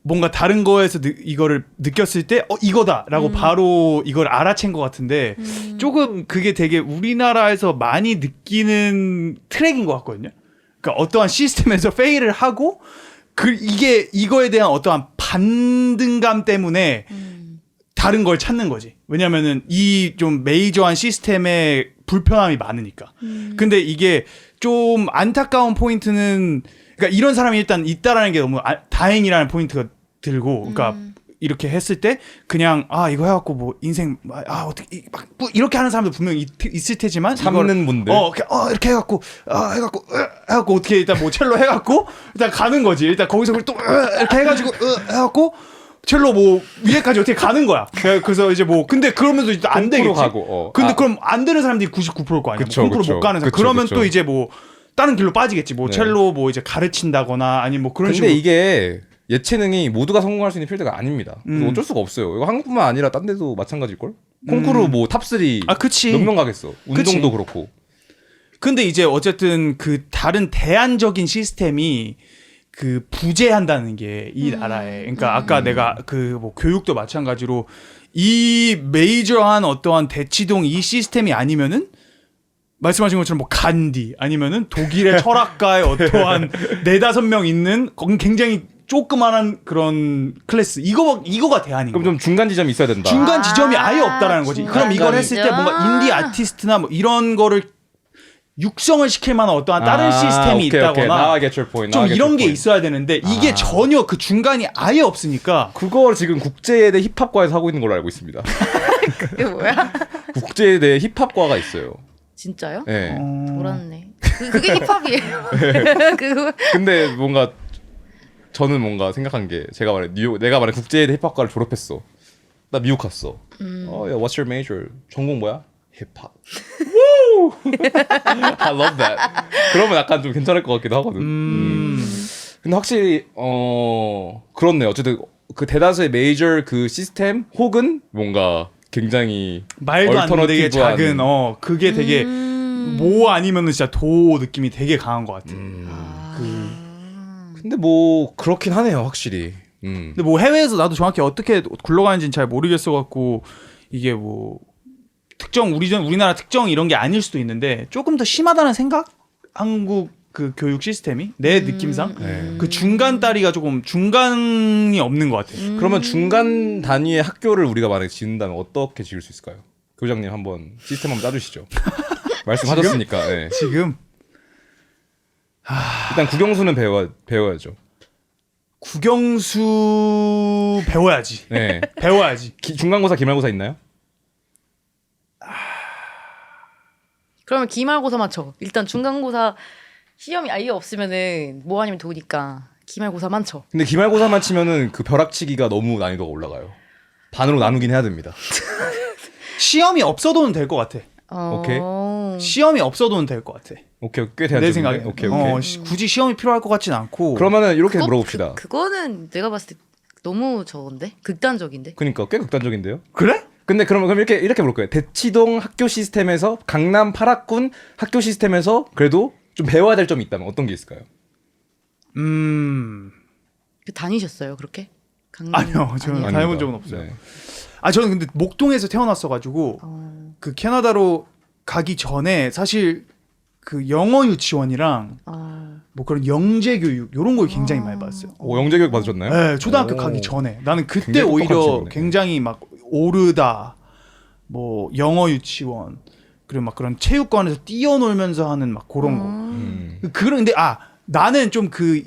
뭔가 다른 거에서 이거를 느꼈을 때 이거다라고 바로 이걸 알아챈 것 같은데 조금 그게 되게 우리나라에서 많이 느끼는 트랙인 것 같거든요. 그러니까 어떠한 시스템에서 페일을 하고 이거에 대한 어떠한 반등감 때문에 다른 걸 찾는 거지. 왜냐면은 이 좀 메이저한 시스템에 불편함이 많으니까. 근데 이게 좀 안타까운 포인트는 그러니까 이런 사람이 일단 있다라는 게 너무 다행이라는 포인트가 들고 그러니까 이렇게 했을 때 그냥 이거 해갖고 뭐 인생 어떻게 막 이렇게 하는 사람도 분명히 있을 테지만 참는 분들 이렇게 해갖고 어떻게 일단 뭐 첼로 해갖고 일단 가는 거지. 일단 거기서 또 이렇게 해가지고 해갖고 첼로 뭐 위에까지 어떻게 가는 거야. 그래서 이제 뭐 근데 그러면서 일단 안 되겠지. 가고, 근데 그럼 안 되는 사람들이 99%일 거 아니야. 그쵸, 뭐 0% 그쵸. 못 가는 사람. 그쵸, 그러면 그쵸. 또 이제 뭐 다른 길로 빠지겠지. 뭐 네. 첼로 뭐 이제 가르친다거나 아니면 뭐 그런 근데 식으로. 이게 예체능이 모두가 성공할 수 있는 필드가 아닙니다. 그래서 어쩔 수가 없어요. 이거 한국뿐만 아니라 딴 데도 마찬가지일걸? 콩쿠르 뭐 탑3 그치. 몇 명 가겠어. 운동도 그치. 그렇고. 근데 이제 어쨌든 그 다른 대안적인 시스템이 그 부재한다는 게 이 나라에. 그러니까 아까 내가 그 뭐 교육도 마찬가지로 이 메이저한 어떠한 대치동 이 시스템이 아니면은 말씀하신 것처럼 뭐 간디 아니면은 독일의 철학가의 어떠한 4-5명 있는 굉장히 조그만한 그런 클래스 이거가 대안인 그럼 거야. 좀 중간 지점이 있어야 된다. 중간 지점이 아예 없다라는 거지. 그럼 이걸 했을 때 뭔가 인디 아티스트나 뭐 이런 거를 육성을 시킬 만한 어떠한 다른 시스템이 오케이. 있다거나 Now I get your point. 좀 Now I get 이런 your 게 point. 있어야 되는데 이게 전혀 그 중간이 아예 없으니까 그걸 지금 국제대 힙합과에서 하고 있는 걸로 알고 있습니다. 그게 뭐야? 국제대 힙합과가 있어요. 진짜요? 네. 몰랐네. 그게 힙합이에요. 그거 근데 뭔가 저는 뭔가 생각한 게 내가 말해 국제대 힙합과를 졸업했어. 나 미국 갔어. What's your major? 전공 뭐야? 힙합. Woo! I love that. 그러면 약간 좀 괜찮을 것 같기도 하거든. 근데 확실히 그렇네. 어쨌든 그 대다수의 메이저 그 시스템 혹은 뭔가 굉장히 말도 안 되게 얼터너티브한 작은 그게 되게 모 아니면은 진짜 도 느낌이 되게 강한 것 같아. 근데 뭐 그렇긴 하네요, 확실히. 근데 뭐 해외에서 나도 정확히 어떻게 굴러가는지는 잘 모르겠어 갖고 이게 뭐 특정 우리나라 특정 이런 게 아닐 수도 있는데 조금 더 심하다는 생각? 한국 그 교육 시스템이 내 느낌상 네. 그 중간 다리가 조금 중간이 없는 것 같아. 그러면 중간 단위의 학교를 우리가 만약에 지은다면 어떻게 지을 수 있을까요? 교장님 한번 시스템 한번 짜주시죠. 말씀하셨으니까. 네. 지금 일단 국영수는 배워야죠. 국영수 배워야지. 네. 배워야지. 중간고사, 기말고사 있나요? 그러면 기말고사만 쳐. 일단 중간고사 시험이 아예 없으면은 뭐 아니면 도니까 기말고사만 쳐. 근데 기말고사만 치면은 그 벼락치기가 너무 난이도가 올라가요. 반으로 나누긴 해야 됩니다. 시험이 없어도는 될 것 같아. 오케이. 시험이 없어도는 될 것 같아. 오케이, 꽤 대안적인데. 내 생각에. 오케이. 굳이 시험이 필요할 것 같진 않고. 그러면은 이렇게 그거- 물어봅시다. 그거는 내가 봤을 때 너무 저건데? 극단적인데? 그러니까 꽤 극단적인데요. 그래? 근데 그럼 이렇게 물을 거예요. 대치동 학교 시스템에서 강남 8학군 학교 시스템에서 그래도 좀 배워야 될 점이 있다면 어떤 게 있을까요? 다니셨어요 그렇게? 아니요, 저는 아니에요? 다녀본 적은 없어요. 네. 저는 근데 목동에서 태어났어가지고 그 캐나다로 가기 전에 사실 그 영어 유치원이랑 뭐 그런 영재 교육 이런 걸 굉장히 많이 받았어요. 영재 교육 받으셨나요? 네, 초등학교 오. 가기 전에 나는 그때 굉장히 똑똑한 오히려 친구네. 굉장히 막 오르다, 뭐 영어 유치원 그리고 막 그런 체육관에서 뛰어놀면서 하는 막 그런 거. 그런 근데 나는 좀 그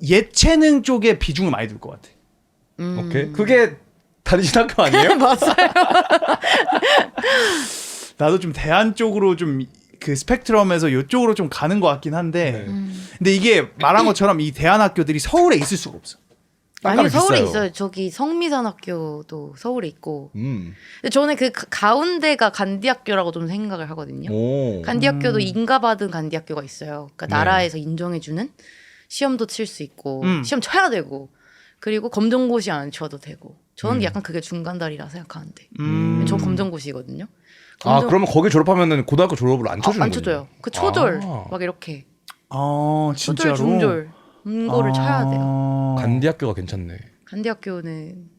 예체능 쪽에 비중을 많이 둘 것 같아. 오케이. 그게 다니신 학교 아니에요? 맞아요. 나도 좀 대안 쪽으로 좀 그 스펙트럼에서 이쪽으로 좀 가는 것 같긴 한데, 네. 근데 이게 말한 것처럼 이 대안 학교들이 서울에 있을 수가 없어. 아니 땅값이 서울에 비싸요. 있어요. 저기 성미산학교도 서울에 있고. 음. 근데 저는 그 가운데가 간디학교라고 좀 생각을 하거든요. 오. 간디학교도 인가받은 간디학교가 있어요. 그러니까 네. 나라에서 인정해주는 시험도 칠 수 있고 시험 쳐야 되고 그리고 검정고시 안 쳐도 되고 저는 약간 그게 중간다리라 생각하는데 전 검정고시거든요. 그러면 거기 졸업하면은 고등학교 졸업을 안 쳐주는 안 쳐줘요. 그 초졸 막 이렇게 진짜로. 초졸 중졸 이거를 쳐야 돼요. 간디학교가 괜찮네. 간디학교는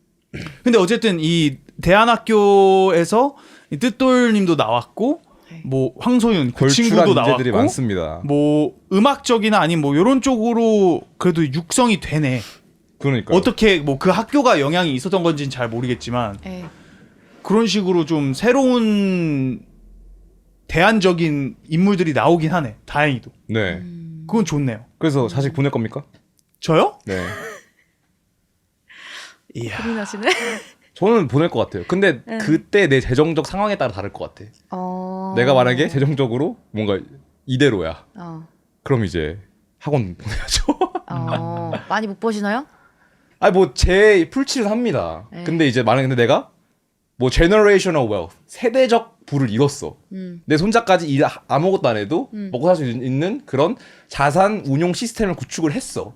근데 어쨌든 이 대안 학교에서 이 뜻돌님도 나왔고, 네. 뭐 황소윤 그 걸출한 친구도 나왔고, 인재들이 많습니다. 뭐 음악적이나 아니면 뭐 이런 쪽으로 그래도 육성이 되네. 그러니까 어떻게 뭐 그 학교가 영향이 있었던 건지는 잘 모르겠지만 예. 그런 식으로 좀 새로운 대안적인 인물들이 나오긴 하네. 다행히도. 네. 그건 좋네요. 그래서 자식 보낼 겁니까? 저요? 네. 이야. 고민하시네. 저는 보낼 것 같아요. 근데 네. 그때 내 재정적 상황에 따라 다를 것 같아. 내가 만약에 재정적으로 뭔가 이대로야. 그럼 이제 학원 보내야죠. 많이 못 보시나요? 아니 뭐 제 풀칠은 합니다. 네. 근데 이제 만약에 근데 내가 뭐 generational wealth 세대적 부를 이뤘어. 내 손자까지 아무것도 안 해도 먹고 살 수 있는 그런 자산 운용 시스템을 구축을 했어.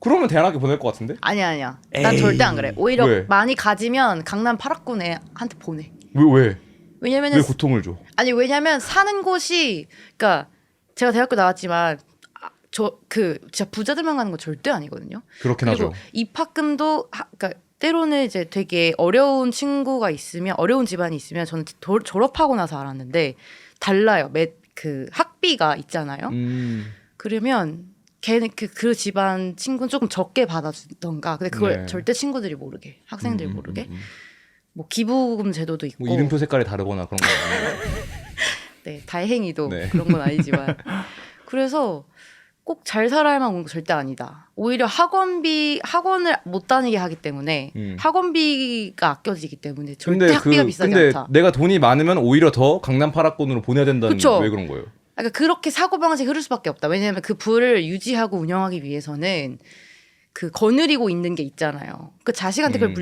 그러면 대안학교 보낼 것 같은데? 아니야. 난 에이. 절대 안 그래. 오히려 왜? 많이 가지면 강남 8학군 애한테 보내. 왜 왜냐면은 고통을 줘? 왜냐면 사는 곳이 그러니까 제가 대학교 나왔지만 저 진짜 부자들만 가는 거 절대 아니거든요. 그렇긴 그리고 하죠. 입학금도 그러니까 때로는 이제 되게 어려운 친구가 있으면 어려운 집안이 있으면 저는 졸업하고 나서 알았는데 달라요. 그 학비가 있잖아요. 그러면 걔는 그 집안 친구는 조금 적게 받아주던가. 근데 그걸 네. 절대 친구들이 모르게 학생들이 모르게 뭐 기부금 제도도 있고. 뭐 이름표 색깔이 다르거나 그런 거 아니에요? 네, 다행히도 네. 그런 건 아니지만 그래서 꼭 잘 살아야만 오는 거 절대 아니다. 오히려 학원을 못 다니게 하기 때문에 학원비가 아껴지기 때문에 절대 학비가 비싸지 근데 않다. 내가 돈이 많으면 오히려 더 강남 8학군으로 보내야 된다는 그쵸. 왜 그런 거예요? 그러니까 그렇게 사고방식이 흐를 수밖에 없다. 왜냐하면 그 부를 유지하고 운영하기 위해서는 그 거느리고 있는 게 있잖아요. 그 자식한테 그걸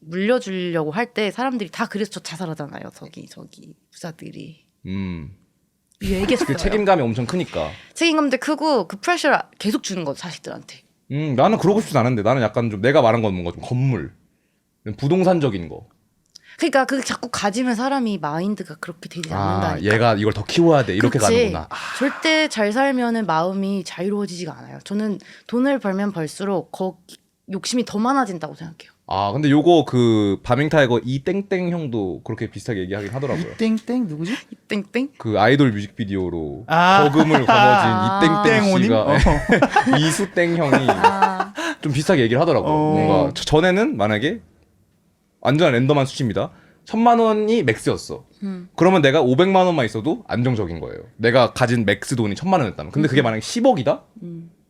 물려주려고 할 때 사람들이 다 그래서 저 자살하잖아요. 저기 부자들이. 얘기했어요. 그 책임감이 엄청 크니까. 책임감도 크고 그 프레셔를 계속 주는 거 자식들한테. 나는 그러고 싶진 않은데 나는 약간 좀 내가 말한 건 뭔가 좀 건물, 부동산적인 거. 그러니까 그 자꾸 가지면 사람이 마인드가 그렇게 되지 않는다니까. 얘가 이걸 더 키워야 돼 이렇게 그치. 가는구나. 절대 잘 살면은 마음이 자유로워지지가 않아요. 저는 돈을 벌면 벌수록 욕심이 더 많아진다고 생각해요. 근데 요거 그 바밍타이거 이땡땡 형도 그렇게 비슷하게 얘기하긴 하더라고요. 땡땡 누구지? 땡땡. 그 아이돌 뮤직비디오로 아. 거금을 거머쥔 이땡땡 땡오님? 씨가 이수땡 형이 좀 비슷하게 얘기를 하더라고요. 뭔가 전에는 만약에 완전 랜덤한 수치입니다. 1,000만 원이 맥스였어. 그러면 내가 500만 원만 있어도 안정적인 거예요. 내가 가진 맥스 돈이 1,000만 원이었다면. 근데 그게 만약에 10억이다?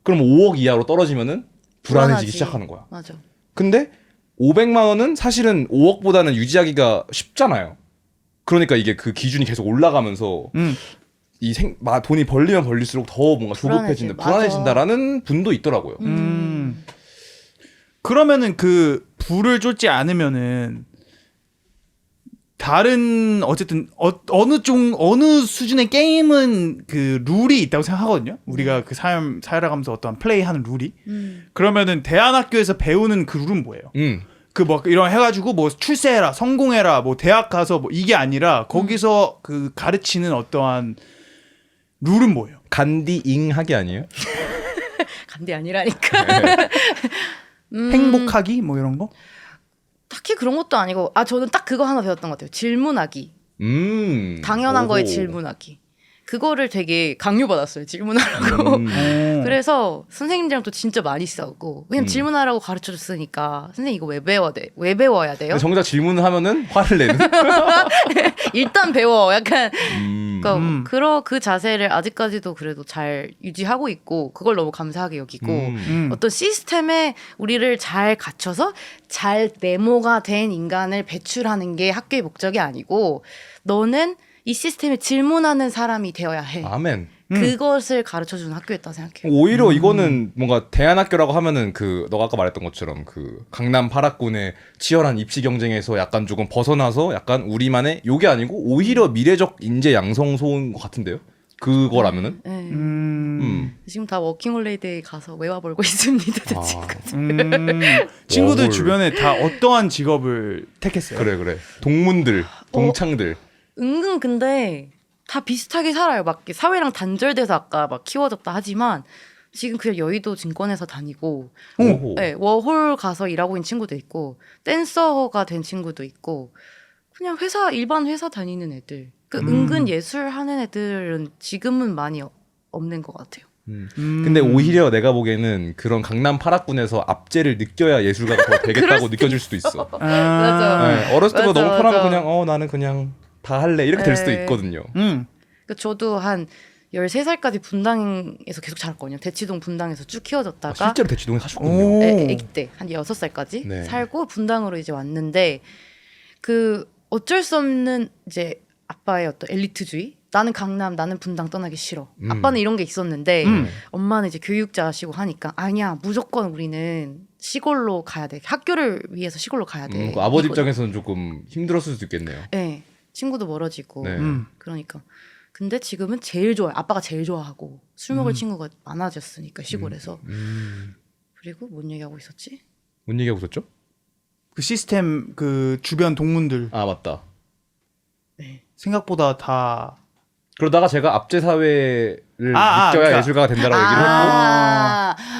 그럼 5억 이하로 떨어지면은 불안해지기 불안하지. 시작하는 거야. 맞아. 근데 500만 원은 사실은 5억보다는 유지하기가 쉽잖아요. 그러니까 이게 그 기준이 계속 올라가면서 돈이 벌리면 벌릴수록 더 뭔가 조급해진다, 맞아. 불안해진다라는 분도 있더라고요. 그러면은 그 불을 쫓지 않으면은 다른 어쨌든 어느 수준의 게임은 그 룰이 있다고 생각하거든요. 우리가 그 살아가면서 어떤 플레이하는 룰이. 그러면은 대안학교에서 배우는 그 룰은 뭐예요? 그 뭐 이런 해가지고 뭐 출세해라, 성공해라, 뭐 대학 가서 뭐 이게 아니라 거기서 그 가르치는 어떠한 룰은 뭐예요? 간디잉하기 아니에요? 간디 아니라니까. 네. 행복하기 뭐 이런 거? 딱히 그런 것도 아니고 저는 딱 그거 하나 배웠던 것 같아요. 질문하기. 당연한 거에 오호. 질문하기. 그거를 되게 강요받았어요. 질문하라고. 그래서 선생님들이랑 또 진짜 많이 싸우고 왜냐면 질문하라고 가르쳐줬으니까 선생님 이거 왜 배워야 돼요? 정작 질문을 하면은 화를 내는. 일단 배워. 약간 그러니까 그 자세를 아직까지도 그래도 잘 유지하고 있고 그걸 너무 감사하게 여기고 어떤 시스템에 우리를 잘 갖춰서 잘 네모가 된 인간을 배출하는 게 학교의 목적이 아니고 너는 이 시스템에 질문하는 사람이 되어야 해. 아멘. 그것을 가르쳐주는 학교였다 생각해요. 오히려 이거는 뭔가 대안학교라고 하면은 그 너가 아까 말했던 것처럼 그 강남 8학군의 치열한 입시 경쟁에서 약간 조금 벗어나서 약간 우리만의 요게 아니고 오히려 미래적 인재 양성소인 것 같은데요? 그거라면은? 네. 지금 다 워킹홀리데이 가서 외화 벌고 있습니다. 제 친구들. 친구들 워홀. 주변에 다 어떠한 직업을 택했어요? 그래. 동문들, 동창들. 은근 근데 다 비슷하게 살아요. 막 이렇게 사회랑 단절돼서 아까 막 키워졌다 하지만 지금 그냥 여의도 증권회사 다니고 오호. 네, 워홀 가서 일하고 있는 친구도 있고 댄서가 된 친구도 있고 그냥 일반 회사 다니는 애들 은근 예술 하는 애들은 지금은 많이 없는 것 같아요. 근데 오히려 내가 보기에는 그런 강남 8학군에서 압제를 느껴야 예술가가 더 되겠다고 느껴질 수도 있어. 맞아. 네, 어렸을 때보다 맞아, 너무 편하면 맞아. 그냥 나는 그냥 다 할래 이렇게 될 수도 네. 있거든요. 그러니까 저도 한 13살까지 분당에서 계속 자랐거든요. 대치동 분당에서 쭉 키워졌다가 실제로 대치동에 사셨군요. 애기 때 한 6살까지 네. 살고 분당으로 이제 왔는데 그 어쩔 수 없는 이제 아빠의 어떤 엘리트주의 나는 강남 나는 분당 떠나기 싫어 아빠는 이런 게 있었는데 엄마는 이제 교육자시고 하니까 아니야 무조건 우리는 시골로 가야 돼 학교를 위해서 시골로 가야 돼 그 아버지 이거- 입장에서는 조금 힘들었을 수도 있겠네요. 네 친구도 멀어지고 네. 그러니까 근데 지금은 제일 좋아요 아빠가 제일 좋아하고 술 먹을 친구가 많아졌으니까 시골에서 그리고 뭔 얘기하고 있었지? 뭔 얘기하고 있었죠? 그 시스템 그 주변 동문들 아 맞다. 네. 생각보다 다 그러다가 제가 압제 사회를 아, 느껴야 그러니까. 예술가가 된다라고 얘기를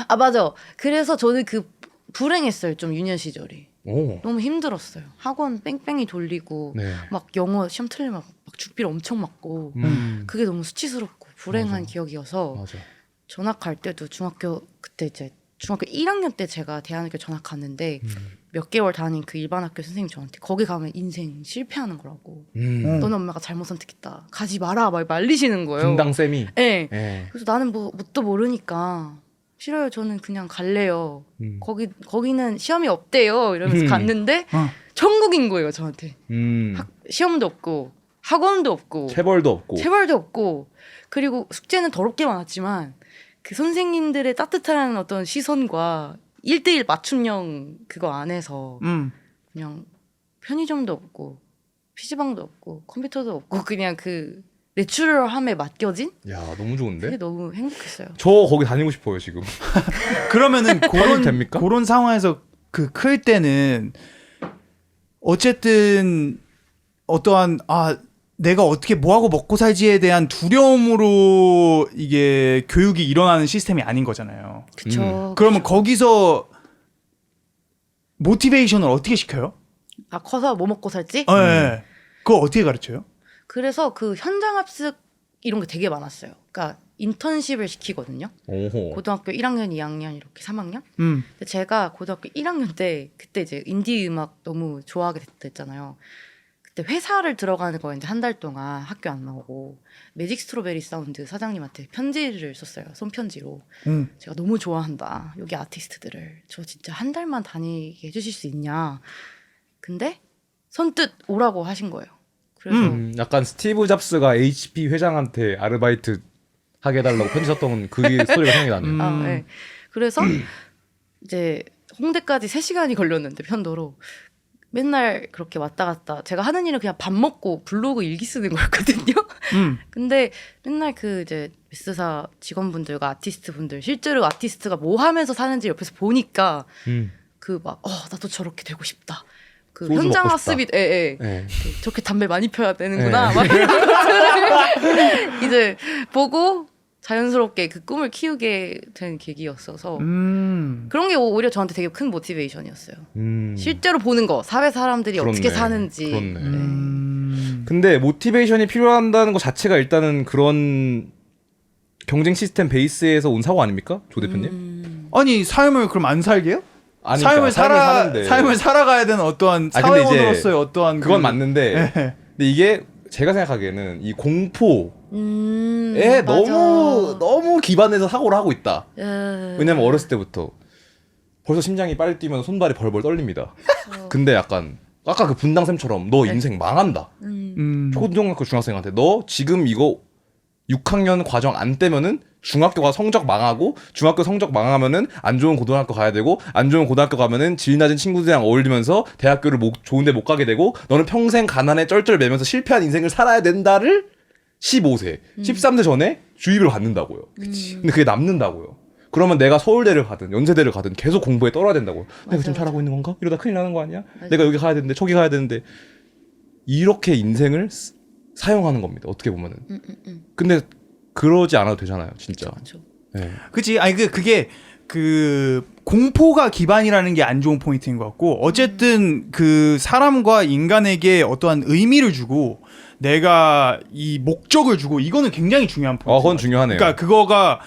했고 맞아. 그래서 저는 그 불행했어요. 좀 유년 시절이. 오. 너무 힘들었어요. 학원 뺑뺑이 돌리고 네. 막 영어 시험 틀리면 막 죽비를 엄청 맞고 그게 너무 수치스럽고 불행한 맞아. 기억이어서 맞아. 전학 갈 때도 그때 이제 중학교 1학년 때 제가 대안학교 전학 갔는데 몇 개월 다닌 그 일반 학교 선생님 저한테 거기 가면 인생 실패하는 거라고 너는 엄마가 잘못 선택했다 가지 마라 막 말리시는 거예요. 분당 쌤이. 네. 예. 그래서 나는 뭐 뭣도 모르니까 싫어요. 저는 그냥 갈래요. 거기는 시험이 없대요. 이러면서 갔는데 천국인 거예요. 저한테 시험도 없고 학원도 없고 체벌도 없고. 체벌도 없고 그리고 숙제는 더럽게 많았지만 그 선생님들의 따뜻한 어떤 시선과 1대1 맞춤형 그거 안에서 그냥 편의점도 없고 PC방도 없고 컴퓨터도 없고 그냥 그 내추럴함에 맡겨진 야 너무 좋은데? 그게 너무 행복했어요. 저 거기 다니고 싶어요 지금. 그러면은 됩니까? 그런 상황에서 그 클 때는 어쨌든 어떠한 내가 어떻게 뭐하고 먹고 살지에 대한 두려움으로 이게 교육이 일어나는 시스템이 아닌 거잖아요. 그쵸. 그러면 거기서 모티베이션을 어떻게 시켜요? 커서 뭐 먹고 살지? 네. 그거 어떻게 가르쳐요? 그래서 그 현장 합숙 이런 게 되게 많았어요. 그러니까 인턴십을 시키거든요. 오호. 고등학교 1학년, 2학년 이렇게 3학년. 음. 근데 제가 고등학교 1학년 때 그때 이제 인디 음악 너무 좋아하게 됐잖아요. 그때 회사를 들어가는 거에 이제 한 달 동안 학교 안 나오고 매직 스트로베리 사운드 사장님한테 편지를 썼어요. 손편지로. 제가 너무 좋아한다. 여기 아티스트들을. 저 진짜 한 달만 다니게 해주실 수 있냐. 근데 선뜻 오라고 하신 거예요. 그래서 약간 스티브 잡스가 HP 회장한테 아르바이트 하게 해달라고 편지 썼던 그 소리가 생각이 나네요. 네. 그래서 이제 홍대까지 3시간이 걸렸는데 편도로 맨날 그렇게 왔다 갔다 제가 하는 일은 그냥 밥 먹고 블로그 일기 쓰는 거였거든요. 근데 맨날 그 이제 S사 직원분들과 아티스트 분들 실제로 아티스트가 뭐 하면서 사는지 옆에서 보니까 그 막 나도 저렇게 되고 싶다. 그 소주 현장 먹고 싶다. 학습이 네. 저렇게 담배 많이 펴야 되는구나. 막 이런 것들을 이제 보고 자연스럽게 그 꿈을 키우게 된 계기였어서 그런 게 오히려 저한테 되게 큰 모티베이션이었어요. 실제로 보는 거, 사회 사람들이 그렇네. 어떻게 사는지. 그렇네. 근데 모티베이션이 필요한다는 것 자체가 일단은 그런 경쟁 시스템 베이스에서 온 사고 아닙니까? 조 대표님? 아니 삶을 그럼 안 살게요? 아니, 삶을 그러니까 사는데. 삶을 살아가야 되는 어떠한 아, 근데 이제 사회원으로서의 어떠한 그건 맞는데 근데 이게 제가 생각하기에는 이 공포에 너무 기반해서 사고를 하고 있다. 왜냐면 어렸을 때부터 벌써 심장이 빨리 뛰면 손발이 벌벌 떨립니다. 근데 약간 아까 그 분당쌤처럼 너 인생 망한다. 초등학교 중학생한테 너 지금 이거 6학년 과정 안 떼면은 중학교가 성적 망하고 중학교 성적 망하면은 안 좋은 고등학교 가야 되고 안 좋은 고등학교 가면은 질 낮은 친구들이랑 어울리면서 대학교를 좋은데 못 가게 되고 너는 평생 가난에 쩔쩔매면서 실패한 인생을 살아야 된다를 15세, 13세 전에 주입을 받는다고요. 근데 그게 남는다고요. 그러면 내가 서울대를 가든 연세대를 가든 계속 공부에 떨어야 된다고요. 내가 지금 잘하고 있는 건가? 이러다 큰일 나는 거 아니야? 내가 여기 가야 되는데 저기 가야 되는데 이렇게 인생을 사용하는 겁니다. 어떻게 보면은. 근데 그러지 않아도 되잖아요, 진짜. 그렇죠. 네. 그치. 아니 그게 그 공포가 기반이라는 게 안 좋은 포인트인 것 같고 어쨌든 그 사람과 인간에게 어떠한 의미를 주고 내가 이 목적을 주고 이거는 굉장히 중요한 포인트. 그건 중요하네요. 그러니까 그거가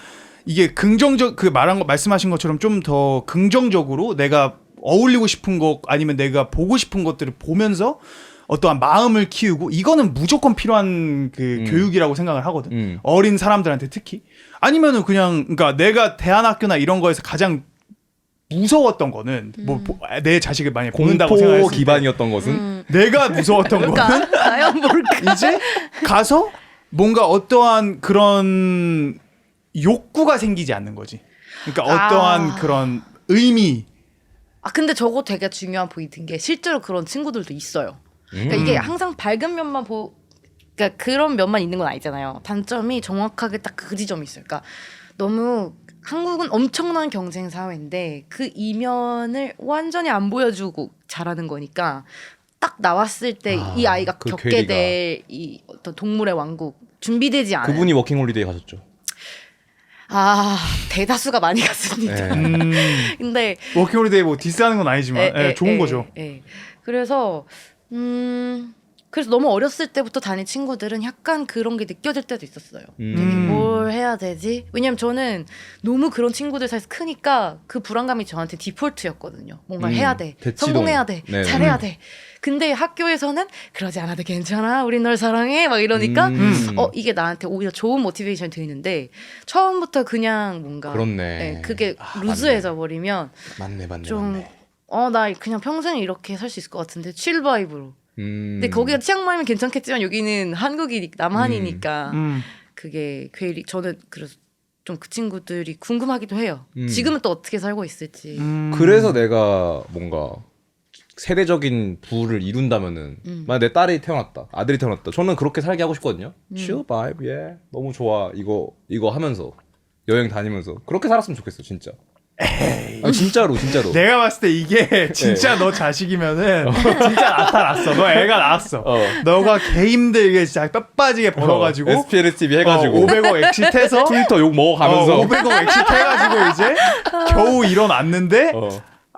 이게 긍정적 그 말씀하신 것처럼 좀 더 긍정적으로 내가 어울리고 싶은 것 아니면 내가 보고 싶은 것들을 보면서 어떠한 마음을 키우고 이거는 무조건 필요한 그 교육이라고 생각을 하거든. 어린 사람들한테 특히. 아니면은 그냥 그러니까 내가 대안학교나 이런 거에서 가장 무서웠던 거는 뭐 내 자식을 만약에 보낸다고 공포 생각했을 때 기반이었던 것은 내가 무서웠던 거는 그러니까 과연 뭘까? 이제 가서 뭔가 어떠한 그런 욕구가 생기지 않는 거지. 그러니까 어떠한 그런 의미. 근데 저거 되게 중요한 포인트인 게 실제로 그런 친구들도 있어요. 그러니까 이게 항상 밝은 면만 그러니까 그런 면만 있는 건 아니잖아요. 단점이 정확하게 딱 그 지점이 있어요. 그러니까 너무 한국은 엄청난 경쟁 사회인데 그 이면을 완전히 안 보여주고 잘하는 거니까 딱 나왔을 때 이 아이가 그 겪게 괴리가. 될 이 어떤 동물의 왕국 준비되지 않아요. 그분이 워킹홀리데이 가셨죠. 대다수가 많이 갔습니다. 근데 워킹홀리데이 뭐 디스하는 건 아니지만 좋은 거죠. 그래서 그래서 너무 어렸을 때부터 다닌 친구들은 약간 그런 게 느껴질 때도 있었어요. 되게 뭘 해야 되지? 왜냐면 저는 너무 그런 친구들 사이에서 크니까 그 불안감이 저한테 디폴트였거든요. 뭔가 해야 돼. 대치동. 성공해야 돼. 네. 잘해야 돼. 근데 학교에서는 그러지 않아도 괜찮아. 우린 널 사랑해. 막 이러니까 이게 나한테 오히려 좋은 모티베이션이 되는데 처음부터 그냥 뭔가 그렇네. 그게 루즈해져 버리면 맞네. 좀 나 그냥 평생 이렇게 살 수 있을 것 같은데 칠 바이브로. 근데 거기가 치앙마이면 괜찮겠지만 여기는 한국이 남한이니까 그게 괜히 저는 그래서 좀 그 친구들이 궁금하기도 해요. 지금은 또 어떻게 살고 있을지. 그래서 내가 뭔가 세대적인 부를 이룬다면은 만약 내 딸이 태어났다, 아들이 태어났다, 저는 그렇게 살게 하고 싶거든요. Chill vibe, yeah. 너무 좋아. 이거 하면서 여행 다니면서 그렇게 살았으면 좋겠어, 진짜. 진짜로. 내가 봤을 때 이게 진짜 너 자식이면은 진짜 나타났어. 너 애가 나왔어. 너가 개 힘들게 진짜 뼈 빠지게 벌어가지고 SPL TV 해가지고 500억 엑시트해서 트위터 욕 먹어가면서 500억 엑시트 해가지고 이제 겨우 일어났는데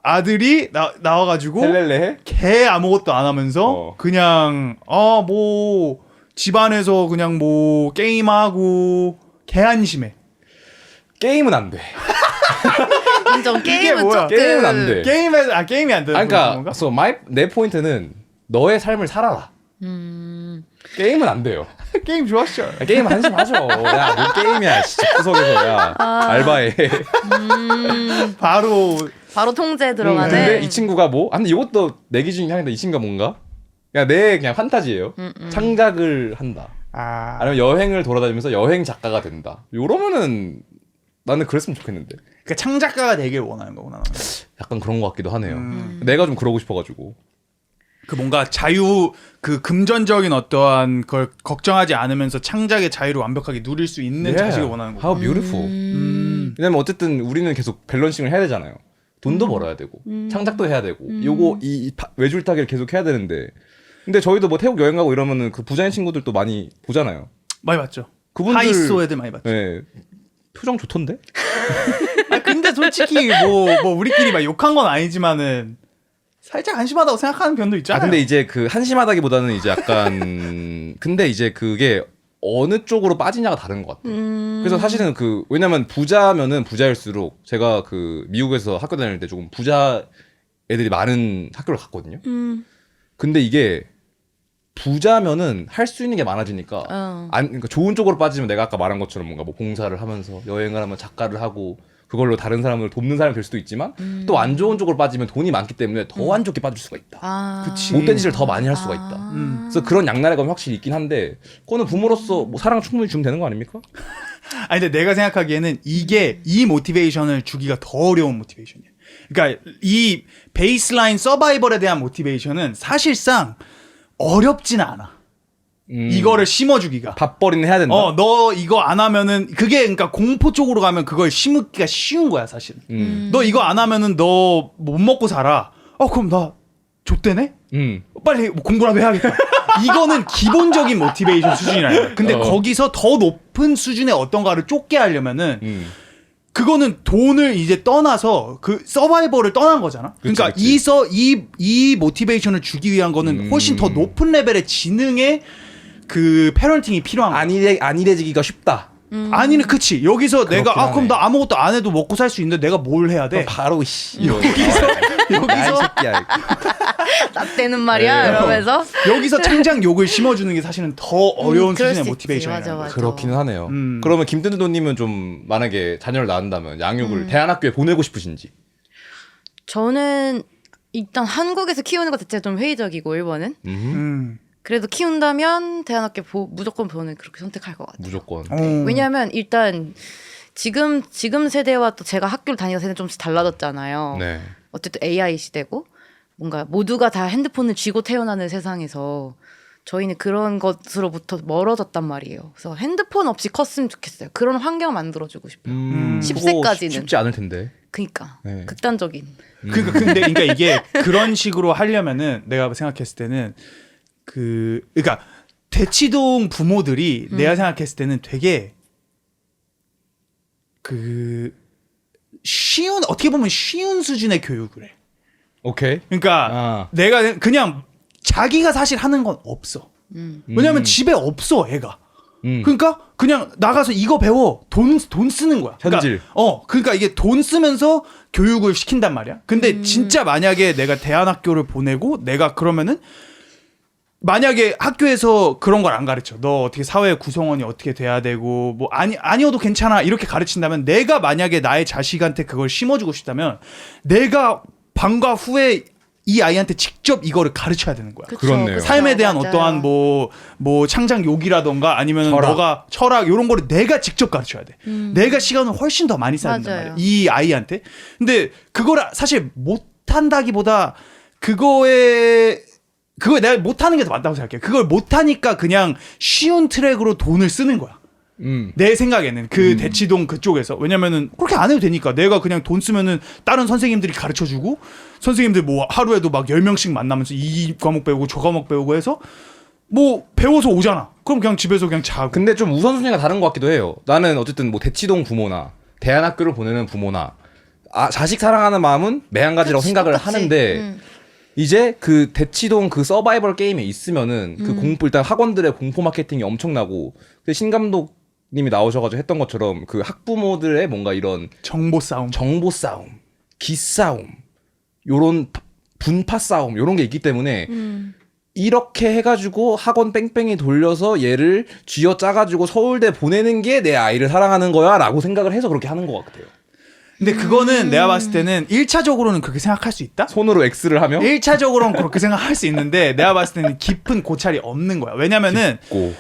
아들이 나와가지고 헬렐레 개 아무것도 안 하면서 그냥 뭐 집안에서 그냥 뭐 게임하고 개 한심해. 게임은 안 돼. 인정. 게임은 뭐야? 조금 게임은 안 돼. 게임이 안 되는 그러니까 건가? 내 포인트는 너의 삶을 살아라. 게임은 안 돼요. 게임 좋았죠. 야, 게임 한심하죠. 야, 뭐 게임이야. 진짜 구석에서 야 알바해. 바로 통제 들어가네. 근데 이 친구가 뭐? 아, 근데 이것도 내 기준이 하는데 이 친구가 뭔가? 그냥 내 그냥 판타지예요. 창작을 한다. 아니면 여행을 돌아다니면서 여행 작가가 된다. 요러면은 나는 그랬으면 좋겠는데. 그러니까 창작가가 되길 원하는 거구나. 약간 그런 것 같기도 하네요. 내가 좀 그러고 싶어가지고. 그 뭔가 자유, 그 금전적인 어떠한 걸 걱정하지 않으면서 창작의 자유를 완벽하게 누릴 수 있는 자식을 원하는 거고. How beautiful. 왜냐면 어쨌든 우리는 계속 밸런싱을 해야 되잖아요. 돈도 벌어야 되고 창작도 해야 되고 요거 이 외줄타기를 계속 해야 되는데 근데 저희도 뭐 태국 여행 가고 이러면은 그 부자인 친구들도 많이 보잖아요. 많이 봤죠. 그분들 하이소 애들 많이 봤죠. 네. 표정 좋던데? 근데 솔직히 뭐 우리끼리 막 욕한 건 아니지만은 살짝 한심하다고 생각하는 편도 있잖아요. 근데 이제 그 한심하다기보다는 이제 약간 근데 이제 그게 어느 쪽으로 빠지냐가 다른 것 같아요. 그래서 사실은 그 왜냐면 부자면은 부자일수록 제가 그 미국에서 학교 다닐 때 조금 부자 애들이 많은 학교를 갔거든요. 근데 이게 부자면은 할 수 있는 게 많아지니까 그러니까 좋은 쪽으로 빠지면 내가 아까 말한 것처럼 뭔가 뭐 봉사를 하면서 여행을 하면 작가를 하고 그걸로 다른 사람을 돕는 사람이 될 수도 있지만 또 안 좋은 쪽으로 빠지면 돈이 많기 때문에 더 안 좋게 빠질 수가 있다. 그치. 못된 짓을 더 많이 할 수가 있다. 그래서 그런 양날의 검이 확실히 있긴 한데 그거는 부모로서 뭐 사랑 충분히 주면 되는 거 아닙니까? 아니 근데 내가 생각하기에는 이게 이 모티베이션을 주기가 더 어려운 모티베이션이야. 그러니까 이 베이스라인 서바이벌에 대한 모티베이션은 사실상 어렵지는 않아. 이거를 심어주기가. 밥벌이는 해야 된다. 너 이거 안 하면은 그게 그러니까 공포 쪽으로 가면 그걸 심기가 쉬운 거야 사실. 너 이거 안 하면은 너 못 먹고 살아. 그럼 나 좆대네? 빨리 뭐 공부라도 해야겠다. 이거는 기본적인 모티베이션 수준이라는 거야. 근데 거기서 더 높은 수준의 어떤가를 쫓게 하려면은 그거는 돈을 이제 떠나서 그 서바이벌을 떠난 거잖아. 그러니까 그치. 이 모티베이션을 주기 위한 거는 훨씬 더 높은 레벨의 지능의 그 패런팅이 필요한 거야. 안일해지기가 쉽다. 아니는 그치. 여기서 내가 하네. 그럼 나 아무것도 안 해도 먹고 살 수 있는데 내가 뭘 해야 돼? 바로 씨. 여기서 새끼야. 나 때는 말이야 이러면서 여기서 창작 욕을 심어주는 게 사실은 더 어려운 그럴 수준의 수 있지. 모티베이션이야. 맞아. 그렇기는 하네요. 그러면 김뜬두도님은 좀 만약에 자녀를 낳는다면 양육을 대안학교에 보내고 싶으신지? 저는 일단 한국에서 키우는 것 자체가 좀 회의적이고 일본은 그래도 키운다면 대안학교 무조건 저는 그렇게 선택할 것 같아요. 무조건. 왜냐하면 일단 지금 세대와 또 제가 학교를 다니던 세대는 좀씩 달라졌잖아요. 네. 어쨌든 AI 시대고 뭔가 모두가 다 핸드폰을 쥐고 태어나는 세상에서 저희는 그런 것으로부터 멀어졌단 말이에요. 그래서 핸드폰 없이 컸으면 좋겠어요. 그런 환경 만들어주고 싶어요. 10세까지는. 쉽지 않을 텐데. 그러니까 네. 극단적인. 그러니까 이게 그런 식으로 하려면은 내가 생각했을 때는 그러니까 대치동 부모들이 내가 생각했을 때는 되게 어떻게 보면 쉬운 수준의 교육을 해. 오케이. 그러니까 내가 그냥 자기가 사실 하는 건 없어. 왜냐면 집에 없어 애가. 그러니까 그냥 나가서 이거 배워 돈 쓰는 거야. 현질. 그러니까 이게 돈 쓰면서 교육을 시킨단 말이야. 근데 진짜 만약에 내가 대안학교를 보내고 내가 그러면은 만약에 학교에서 그런 걸 안 가르쳐. 너 어떻게 사회 구성원이 어떻게 돼야 되고 뭐 아니어도 괜찮아 이렇게 가르친다면 내가 만약에 나의 자식한테 그걸 심어주고 싶다면 내가 방과 후에 이 아이한테 직접 이거를 가르쳐야 되는 거야. 그렇네요. 삶에 대한 맞아요. 어떠한 뭐 창작 욕이라던가 아니면 너가 철학 이런 거를 내가 직접 가르쳐야 돼. 내가 시간을 훨씬 더 많이 써야 된단 말이야. 이 아이한테. 근데 그걸 사실 못 한다기보다 그거에 내가 못하는 게 더 맞다고 생각해. 그걸 못하니까 그냥 쉬운 트랙으로 돈을 쓰는 거야. 내 생각에는 그 대치동 그쪽에서. 왜냐면은 그렇게 안 해도 되니까 내가 그냥 돈 쓰면은 다른 선생님들이 가르쳐주고 선생님들 뭐 하루에도 막 10명씩 만나면서 이 과목 배우고 저 과목 배우고 해서 뭐 배워서 오잖아. 그럼 그냥 집에서 그냥 자고. 근데 좀 우선순위가 다른 것 같기도 해요. 나는 어쨌든 뭐 대치동 부모나 대안학교를 보내는 부모나 자식 사랑하는 마음은 매한가지라고 생각을 똑같이. 하는데 이제 그 대치동 그 서바이벌 게임에 있으면은 그 공포 일단 학원들의 공포 마케팅이 엄청나고 신 감독님이 나오셔가지고 했던 것처럼 그 학부모들의 뭔가 이런 정보 싸움, 기싸움, 요런 분파 싸움 요런 게 있기 때문에 이렇게 해가지고 학원 뺑뺑이 돌려서 얘를 쥐어 짜가지고 서울대 보내는 게 내 아이를 사랑하는 거야 라고 생각을 해서 그렇게 하는 것 같아요. 근데 그거는 내가 봤을 때는 1차적으로는 그렇게 생각할 수 있다? 손으로 X를 하며 1차적으로는 그렇게 생각할 수 있는데 내가 봤을 때는 깊은 고찰이 없는 거야. 왜냐면은 고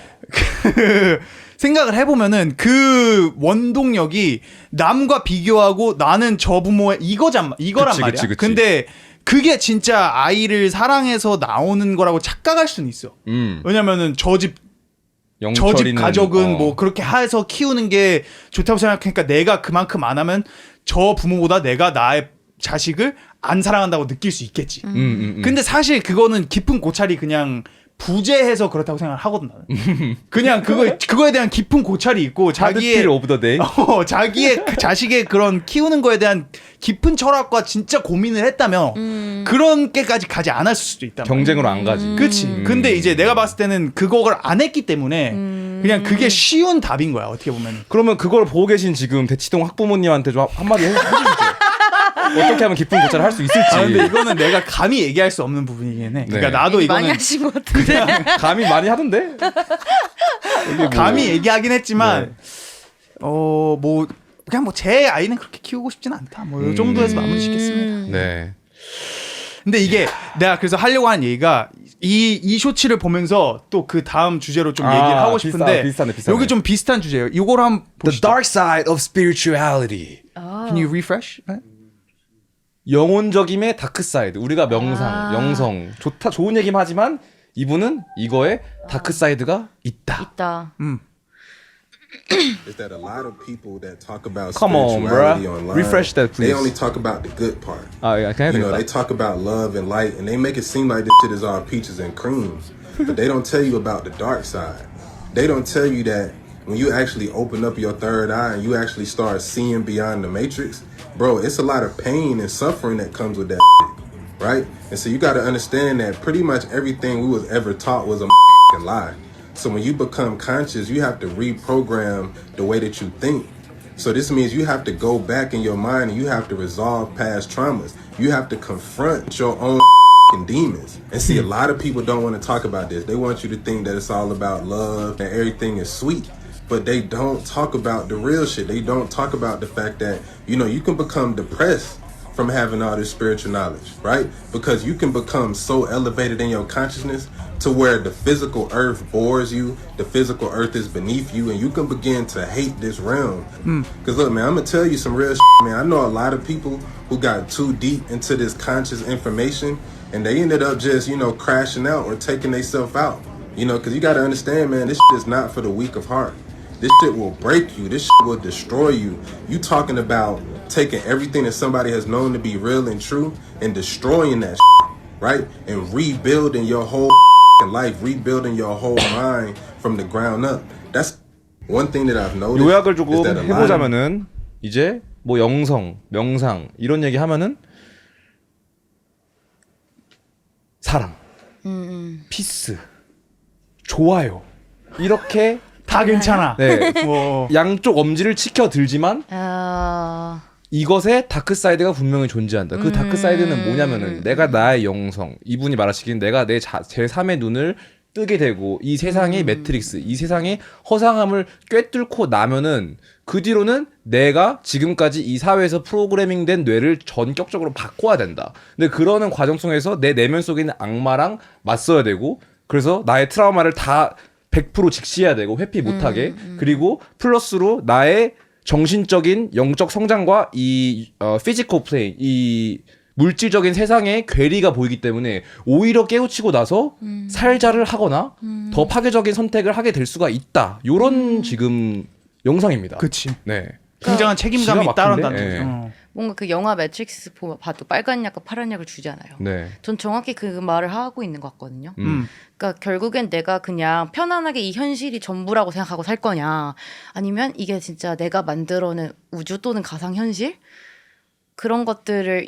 생각을 해보면은 그 원동력이 남과 비교하고 나는 저 부모의 이거란 그치, 말이야. 그치. 근데 그게 진짜 아이를 사랑해서 나오는 거라고 착각할 수는 있어. 왜냐면은 저 집 가족은 뭐 그렇게 해서 키우는 게 좋다고 생각하니까 내가 그만큼 안 하면 저 부모보다 내가 나의 자식을 안 사랑한다고 느낄 수 있겠지. 근데 사실 그거는 깊은 고찰이 그냥 부재해서 그렇다고 생각을 하거든 나는. 그냥 그거에 대한 깊은 고찰이 있고 자기의 오브 더 데이 자기의 그 자식의 그런 키우는 거에 대한 깊은 철학과 진짜 고민을 했다면 그런 게까지 가지 않았을 수도 있다. 경쟁으로 안 가지. 그렇지. 근데 이제 내가 봤을 때는 그걸 안 했기 때문에 그냥 그게 쉬운 답인 거야. 어떻게 보면. 그러면 그걸 보고 계신 지금 대치동 학부모님한테 좀 한마디 해주시죠. 어떻게 하면 깊은 고찰을 할 수 있을지. 근데 이거는 내가 감히 얘기할 수 없는 부분이긴 해. 그러니까 네. 나도 많이 이거는 하신 것 같은데. 감이 많이 하던데. 이게 뭐- 감히 얘기하긴 했지만 뭐 그냥 뭐 제 아이는 그렇게 키우고 싶진 않다. 뭐 이 정도에서 마무리 짓겠습니다. 네. 근데 이게 내가 그래서 하려고 하는 얘기가 이 쇼츠를 보면서 또 그 다음 주제로 좀 얘기를 하고 싶은데 비슷하네. 여기 좀 비슷한 주제예요. 이거를 한번 보시죠. The dark side of spirituality. Can you refresh? 영혼적임의 다크 사이드. 우리가 명상, 영성 좋은 얘기만 하지만 이분은 이거에 다크 사이드가 있다. 있다. Is that a lot of people that talk about Come on, spirituality bruh. online, Refresh that, please. they only talk about the good part. 아, 그냥 You know, they 되겠다. talk about love and light, and they make it seem like this shit is all peaches and cream, but they don't tell you about the dark side. They don't tell you that when you actually open up your third eye and you actually start seeing beyond the matrix, bro, it's a lot of pain and suffering that comes with that shit, right? And so you got to understand that pretty much everything we was ever taught was a lie. So when you become conscious, you have to reprogram the way that you think. So this means you have to go back in your mind and you have to resolve past traumas. You have to confront your own demons. And see, a lot of people don't want to talk about this. They want you to think that it's all about love and everything is sweet. But they don't talk about the real shit. They don't talk about the fact that, you know, you can become depressed from having all this spiritual knowledge, right? Because you can become so elevated in your consciousness to where the physical earth bores you, the physical earth is beneath you, and you can begin to hate this realm. Because look, man, I'm gonna tell you some real shit, man. I know a lot of people who got too deep into this conscious information, and they ended up just, you know, crashing out or taking themselves out. You know, because you gotta understand, man, this shit is not for the weak of heart. This shit will break you. This shit will destroy you. You talking about taking everything that somebody has known to be real and true and destroying that shit, right? And rebuilding your whole life, rebuilding your whole mind from the ground up. That's one thing that I've noticed. 요약을 is 조금 that a lot of- 해보자면은 이제 뭐 영성, 명상 이런 얘기 하면은 사랑, 피스, 좋아요 이렇게 다 괜찮아. 네. 뭐 양쪽 엄지를 치켜 들지만 아, 이것에 다크 사이드가 분명히 존재한다. 그 다크 사이드는 뭐냐면은 내가 나의 영성, 이분이 말하시기는 내가 내 제3의 눈을 뜨게 되고 이 세상의 매트릭스, 이 세상의 허상함을 꿰뚫고 나면은 그 뒤로는 내가 지금까지 이 사회에서 프로그래밍된 뇌를 전격적으로 바꿔야 된다. 근데 그러는 과정 속에서 내 내면 속에 있는 악마랑 맞서야 되고 그래서 나의 트라우마를 다 100% 직시해야 되고 회피 못하게 그리고 플러스로 나의 정신적인 영적 성장과 이 피지컬 플레인 이 물질적인 세상의 괴리가 보이기 때문에 오히려 깨우치고 나서 살자를 하거나 더 파괴적인 선택을 하게 될 수가 있다. 요런 지금 영상입니다. 그치. 네. 굉장한 책임감이 기가 따른다는 막힌데? 거죠. 예. 뭔가 그 영화 매트릭스 봐도 빨간 약과 파란 약을 주잖아요. 네. 전 정확히 그 말을 하고 있는 것 같거든요. 음. 그러니까 결국엔 내가 그냥 편안하게 이 현실이 전부라고 생각하고 살 거냐, 아니면 이게 진짜 내가 만들어낸 우주 또는 가상 현실 그런 것들을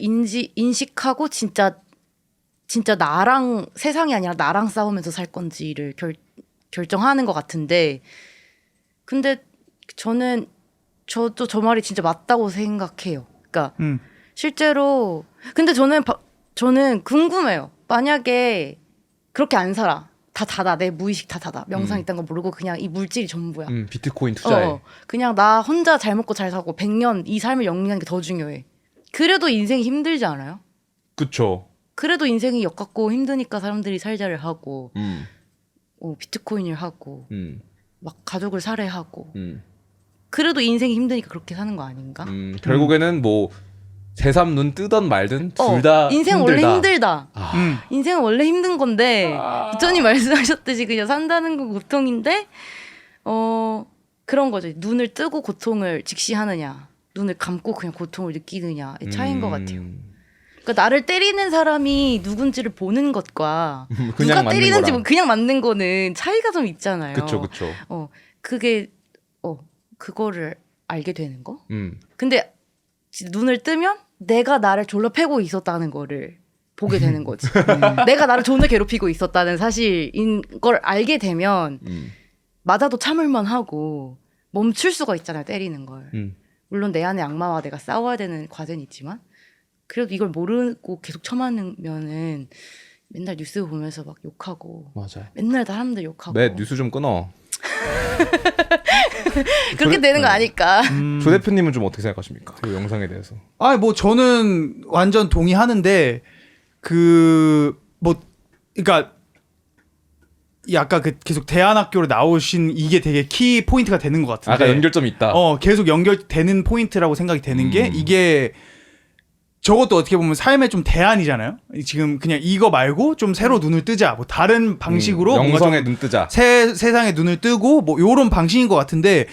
인식하고 진짜 나랑 세상이 아니라 나랑 싸우면서 살 건지를 결정하는 것 같은데, 근데 저도 저 말이 진짜 맞다고 생각해요. 그러니까 실제로 근데 저는 궁금해요. 만약에 그렇게 안 살아. 다 닫아. 내 무의식 다 닫아. 명상 있다는 거 모르고 그냥 이 물질이 전부야. 비트코인 투자해. 그냥 나 혼자 잘 먹고 잘 사고 100년 이 삶을 영위하는 게 더 중요해. 그래도 인생이 힘들지 않아요? 그쵸. 그래도 인생이 역같고 힘드니까 사람들이 살자를 하고 비트코인을 하고 막 가족을 살해하고 그래도 인생이 힘드니까 그렇게 사는 거 아닌가? 결국에는 뭐 새삼 눈 뜨던 말든 둘 다 인생 힘들다. 원래 힘들다. 음. 인생은 원래 힘든 건데 부처님 말씀하셨듯이 그냥 산다는 건 고통인데 그런 거죠. 눈을 뜨고 고통을 직시하느냐, 눈을 감고 그냥 고통을 느끼느냐의 차이인 것 같아요. 그러니까 나를 때리는 사람이 누군지를 보는 것과 그냥 누가 맞는 때리는지 거랑. 그냥 맞는 거는 차이가 좀 있잖아요. 그쵸. 그게 그거를 알게 되는 거. 음. 근데 눈을 뜨면 내가 나를 졸라 패고 있었다는 거를 보게 되는 거지. 내가 나를 존나 괴롭히고 있었다는 사실인 걸 알게 되면 맞아도 참을만 하고 멈출 수가 있잖아요. 때리는 걸. 물론 내 안에 악마와 내가 싸워야 되는 과제는 있지만 그래도 이걸 모르고 계속 처맞으면은 맨날 뉴스 보면서 막 욕하고 맞아요. 맨날 사람들 욕하고 매 뉴스 좀 끊어. 그렇게 되는 거 아닐까. 조 대표님은 좀 어떻게 생각하십니까? 이 영상에 대해서. 뭐 저는 완전 동의하는데 그러니까 이 아까 계속 대안학교로 나오신 이게 되게 키 포인트가 되는 것 같은데. 아까 연결점이 있다. 계속 연결되는 포인트라고 생각이 되는 게 이게 저것도 어떻게 보면 삶의 좀 대안이잖아요. 지금 그냥 이거 말고 좀 새로 눈을 뜨자. 뭐 다른 방식으로 뭔가 좀 영성에 눈 뜨자. 세상에 눈을 뜨고 뭐 요런 방식인 것 같은데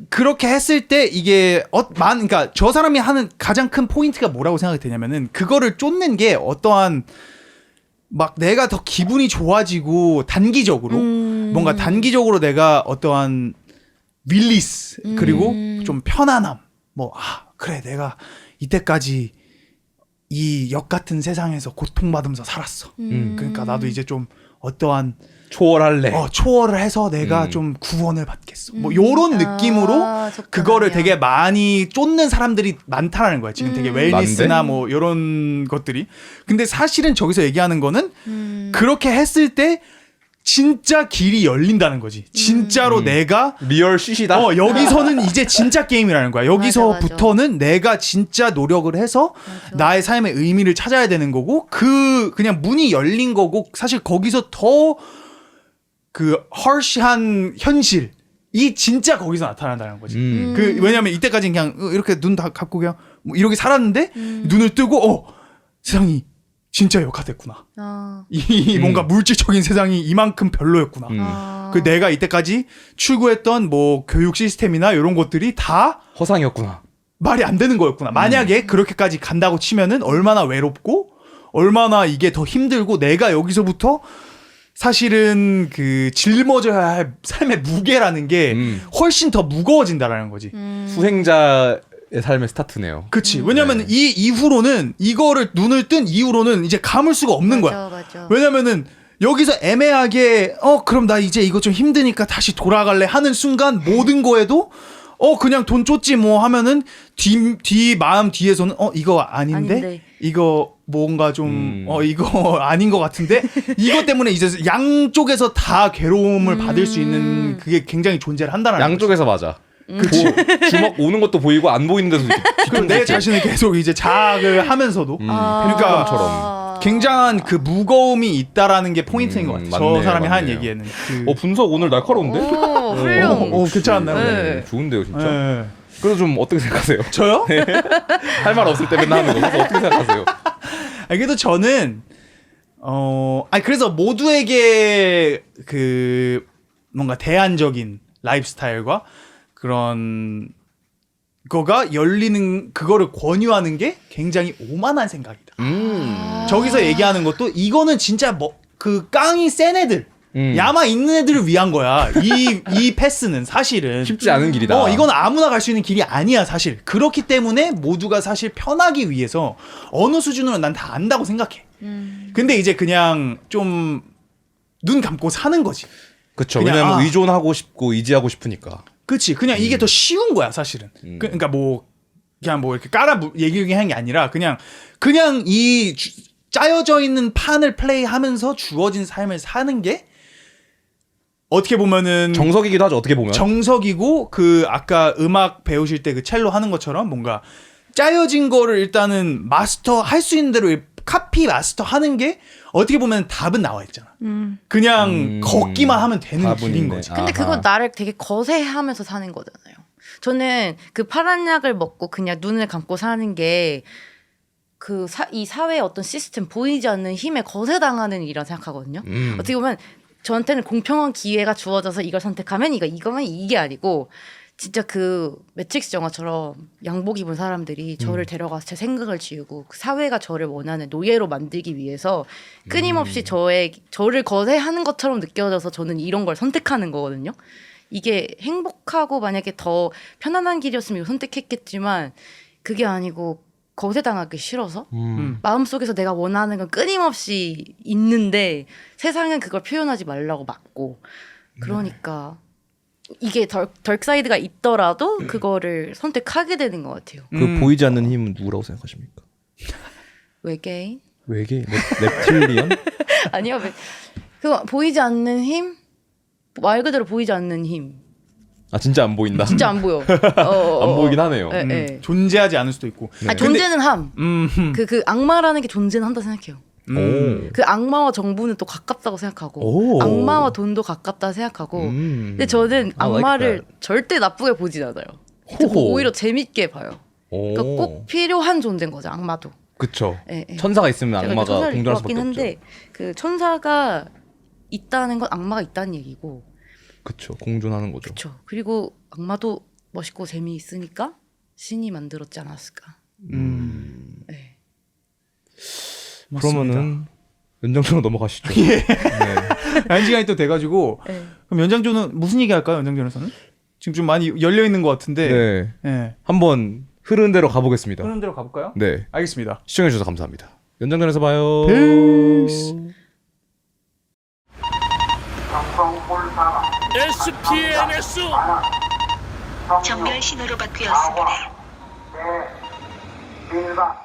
그렇게 했을 때 이게 그러니까 저 사람이 하는 가장 큰 포인트가 뭐라고 생각이 되냐면은 그거를 쫓는 게 어떠한 막 내가 더 기분이 좋아지고 단기적으로 뭔가 단기적으로 내가 어떠한 릴리스 그리고 좀 편안함 그래 내가 이때까지 이 역 같은 세상에서 고통받으면서 살았어. 그러니까 나도 이제 좀 어떠한 초월할래. 초월을 해서 내가 좀 구원을 받겠어. 뭐 요런 느낌으로 그거를 접근하면. 되게 많이 쫓는 사람들이 많다라는 거야. 지금 되게 웰니스나 뭐 요런 것들이. 근데 사실은 저기서 얘기하는 거는 그렇게 했을 때 진짜 길이 열린다는 거지. 진짜로 내가 리얼 쉿이다. 여기서는 이제 진짜 게임이라는 거야. 여기서부터는 내가 진짜 노력을 해서 나의 삶의 의미를 찾아야 되는 거고 그냥 문이 열린 거고 사실 거기서 더 harsh한 현실이 진짜 거기서 나타난다는 거지. 왜냐면 이때까지 그냥 이렇게 눈 다 감고 그냥 뭐 이렇게 살았는데 눈을 뜨고 세상이 진짜 역화됐구나. 이 뭔가 물질적인 세상이 이만큼 별로였구나. 내가 이때까지 추구했던 뭐 교육 시스템이나 이런 것들이 다 허상이었구나. 말이 안 되는 거였구나. 만약에 그렇게까지 간다고 치면은 얼마나 외롭고 얼마나 이게 더 힘들고 내가 여기서부터 사실은 짊어져야 할 삶의 무게라는 게 훨씬 더 무거워진다라는 거지. 수행자의 삶의 스타트네요. 그치. 왜냐면 이 이후로는 이거를 눈을 뜬 이후로는 이제 감을 수가 없는 거야. 맞아. 왜냐면은 여기서 애매하게 그럼 나 이제 이거 좀 힘드니까 다시 돌아갈래 하는 순간 모든 거에도 그냥 돈 쫓지 뭐 하면은 마음 뒤에서는 이거 아닌데? 이거 뭔가 좀 이거 아닌 것 같은데 이것 때문에 이제 양쪽에서 다 괴로움을 받을 수 있는 그게 굉장히 존재를 한다는 양쪽에서 맞아. 주먹 오는 것도 보이고 안 보이는 데서 그럼 내 자신을 계속 이제 자학을 하면서도 그러니까 굉장한 그 무거움이 있다라는 게 포인트인 것 같아요. 저 맞네요, 사람이 하는 맞네요. 얘기에는 분석 오늘 날카로운데? 훌륭. 괜찮았나요? 네. 좋은데요 진짜. 네. 그래서 좀 어떻게 생각하세요? 저요? 할 말 없을 때 맨날 하는 거. 그래서 어떻게 생각하세요? 그래도 저는 그래서 모두에게 뭔가 대안적인 라이프스타일과 그런 거가 열리는 그거를 권유하는 게 굉장히 오만한 생각이다. 저기서 얘기하는 것도 이거는 진짜 깡이 센 애들 야마 있는 애들을 위한 거야. 이 패스는 사실은 쉽지 않은 길이다. 이건 아무나 갈 수 있는 길이 아니야 사실. 그렇기 때문에 모두가 사실 편하기 위해서 어느 수준으로 난 다 안다고 생각해. 근데 이제 그냥 좀 눈 감고 사는 거지. 그렇죠. 그냥, 왜냐면 의존하고 싶고 의지하고 싶으니까. 그치. 그냥 이게 더 쉬운 거야 사실은. 그러니까 그냥 뭐 이렇게 얘기하는 게 아니라 그냥 이 짜여져 있는 판을 플레이하면서 주어진 삶을 사는 게 어떻게 보면은 정석이기도 하죠. 어떻게 보면. 정석이고 그 아까 음악 배우실 때 그 첼로 하는 것처럼 뭔가 짜여진 거를 일단은 마스터 할 수 있는 대로 카피 마스터 하는 게 어떻게 보면 답은 나와 있잖아. 그냥 걷기만 하면 되는 답은 길인 있네. 거지. 근데 아하. 그건 나를 되게 거세하면서 사는 거잖아요. 저는 그 파란 약을 먹고 그냥 눈을 감고 사는 게 그 이 사회의 어떤 시스템 보이지 않는 힘에 거세당하는 일이라 생각하거든요. 어떻게 보면 저한테는 공평한 기회가 주어져서 이걸 선택하면 이거면 이게 아니고 진짜 그 매트릭스 영화처럼 양복 입은 사람들이 저를 데려가서 제 생각을 지우고 그 사회가 저를 원하는 노예로 만들기 위해서 끊임없이 저를 거세하는 것처럼 느껴져서 저는 이런 걸 선택하는 거거든요. 이게 행복하고 만약에 더 편안한 길이었으면 이거 선택했겠지만 그게 아니고 거세당하기 싫어서 마음속에서 내가 원하는 건 끊임없이 있는데 세상은 그걸 표현하지 말라고 막고 그러니까 이게 덜크사이드가 있더라도 그거를 선택하게 되는 것 같아요. 그 보이지 않는 힘은 누구라고 생각하십니까? 외계인? 외계? reptilian? 아니요. 그거 보이지 않는 힘? 말 그대로 보이지 않는 힘. 아 진짜 안 보인다. 진짜 안 보여. 안 보이긴 하네요. 예, 예. 존재하지 않을 수도 있고. 네. 아니, 존재는 함. 음. 그 악마라는 게 존재는 한다 생각해요. 오. 그 악마와 정부는 또 가깝다고 생각하고 오. 악마와 돈도 가깝다 생각하고 근데 저는 I like 악마를 that. 절대 나쁘게 보진 않아요. 호호. 오히려 재밌게 봐요. 오. 그러니까 꼭 필요한 존재인 거죠. 악마도. 그쵸. 예, 예. 천사가 있으면 제가 악마가 천사를 공존할 입고 왔긴 수밖에 없죠. 한데 그 천사가 있다는 건 악마가 있다는 얘기고 그쵸. 공존하는 거죠. 그렇죠. 그리고 악마도 멋있고 재미있으니까 신이 만들었지 않았을까. 네. 그러면은 연장전으로 넘어가시죠. 예. 네. 한 시간이 또 돼가지고 네. 그럼 연장조는 무슨 얘기 할까요? 연장전에서는 지금 좀 많이 열려 있는 것 같은데. 네. 예. 한번 흐르는 대로 가보겠습니다. 그런 대로 가볼까요? 네. 알겠습니다. 시청해주셔서 감사합니다. 연장전에서 봐요. Peace. SPNS 정멸 신호로 바뀌었습니다. 네, 1번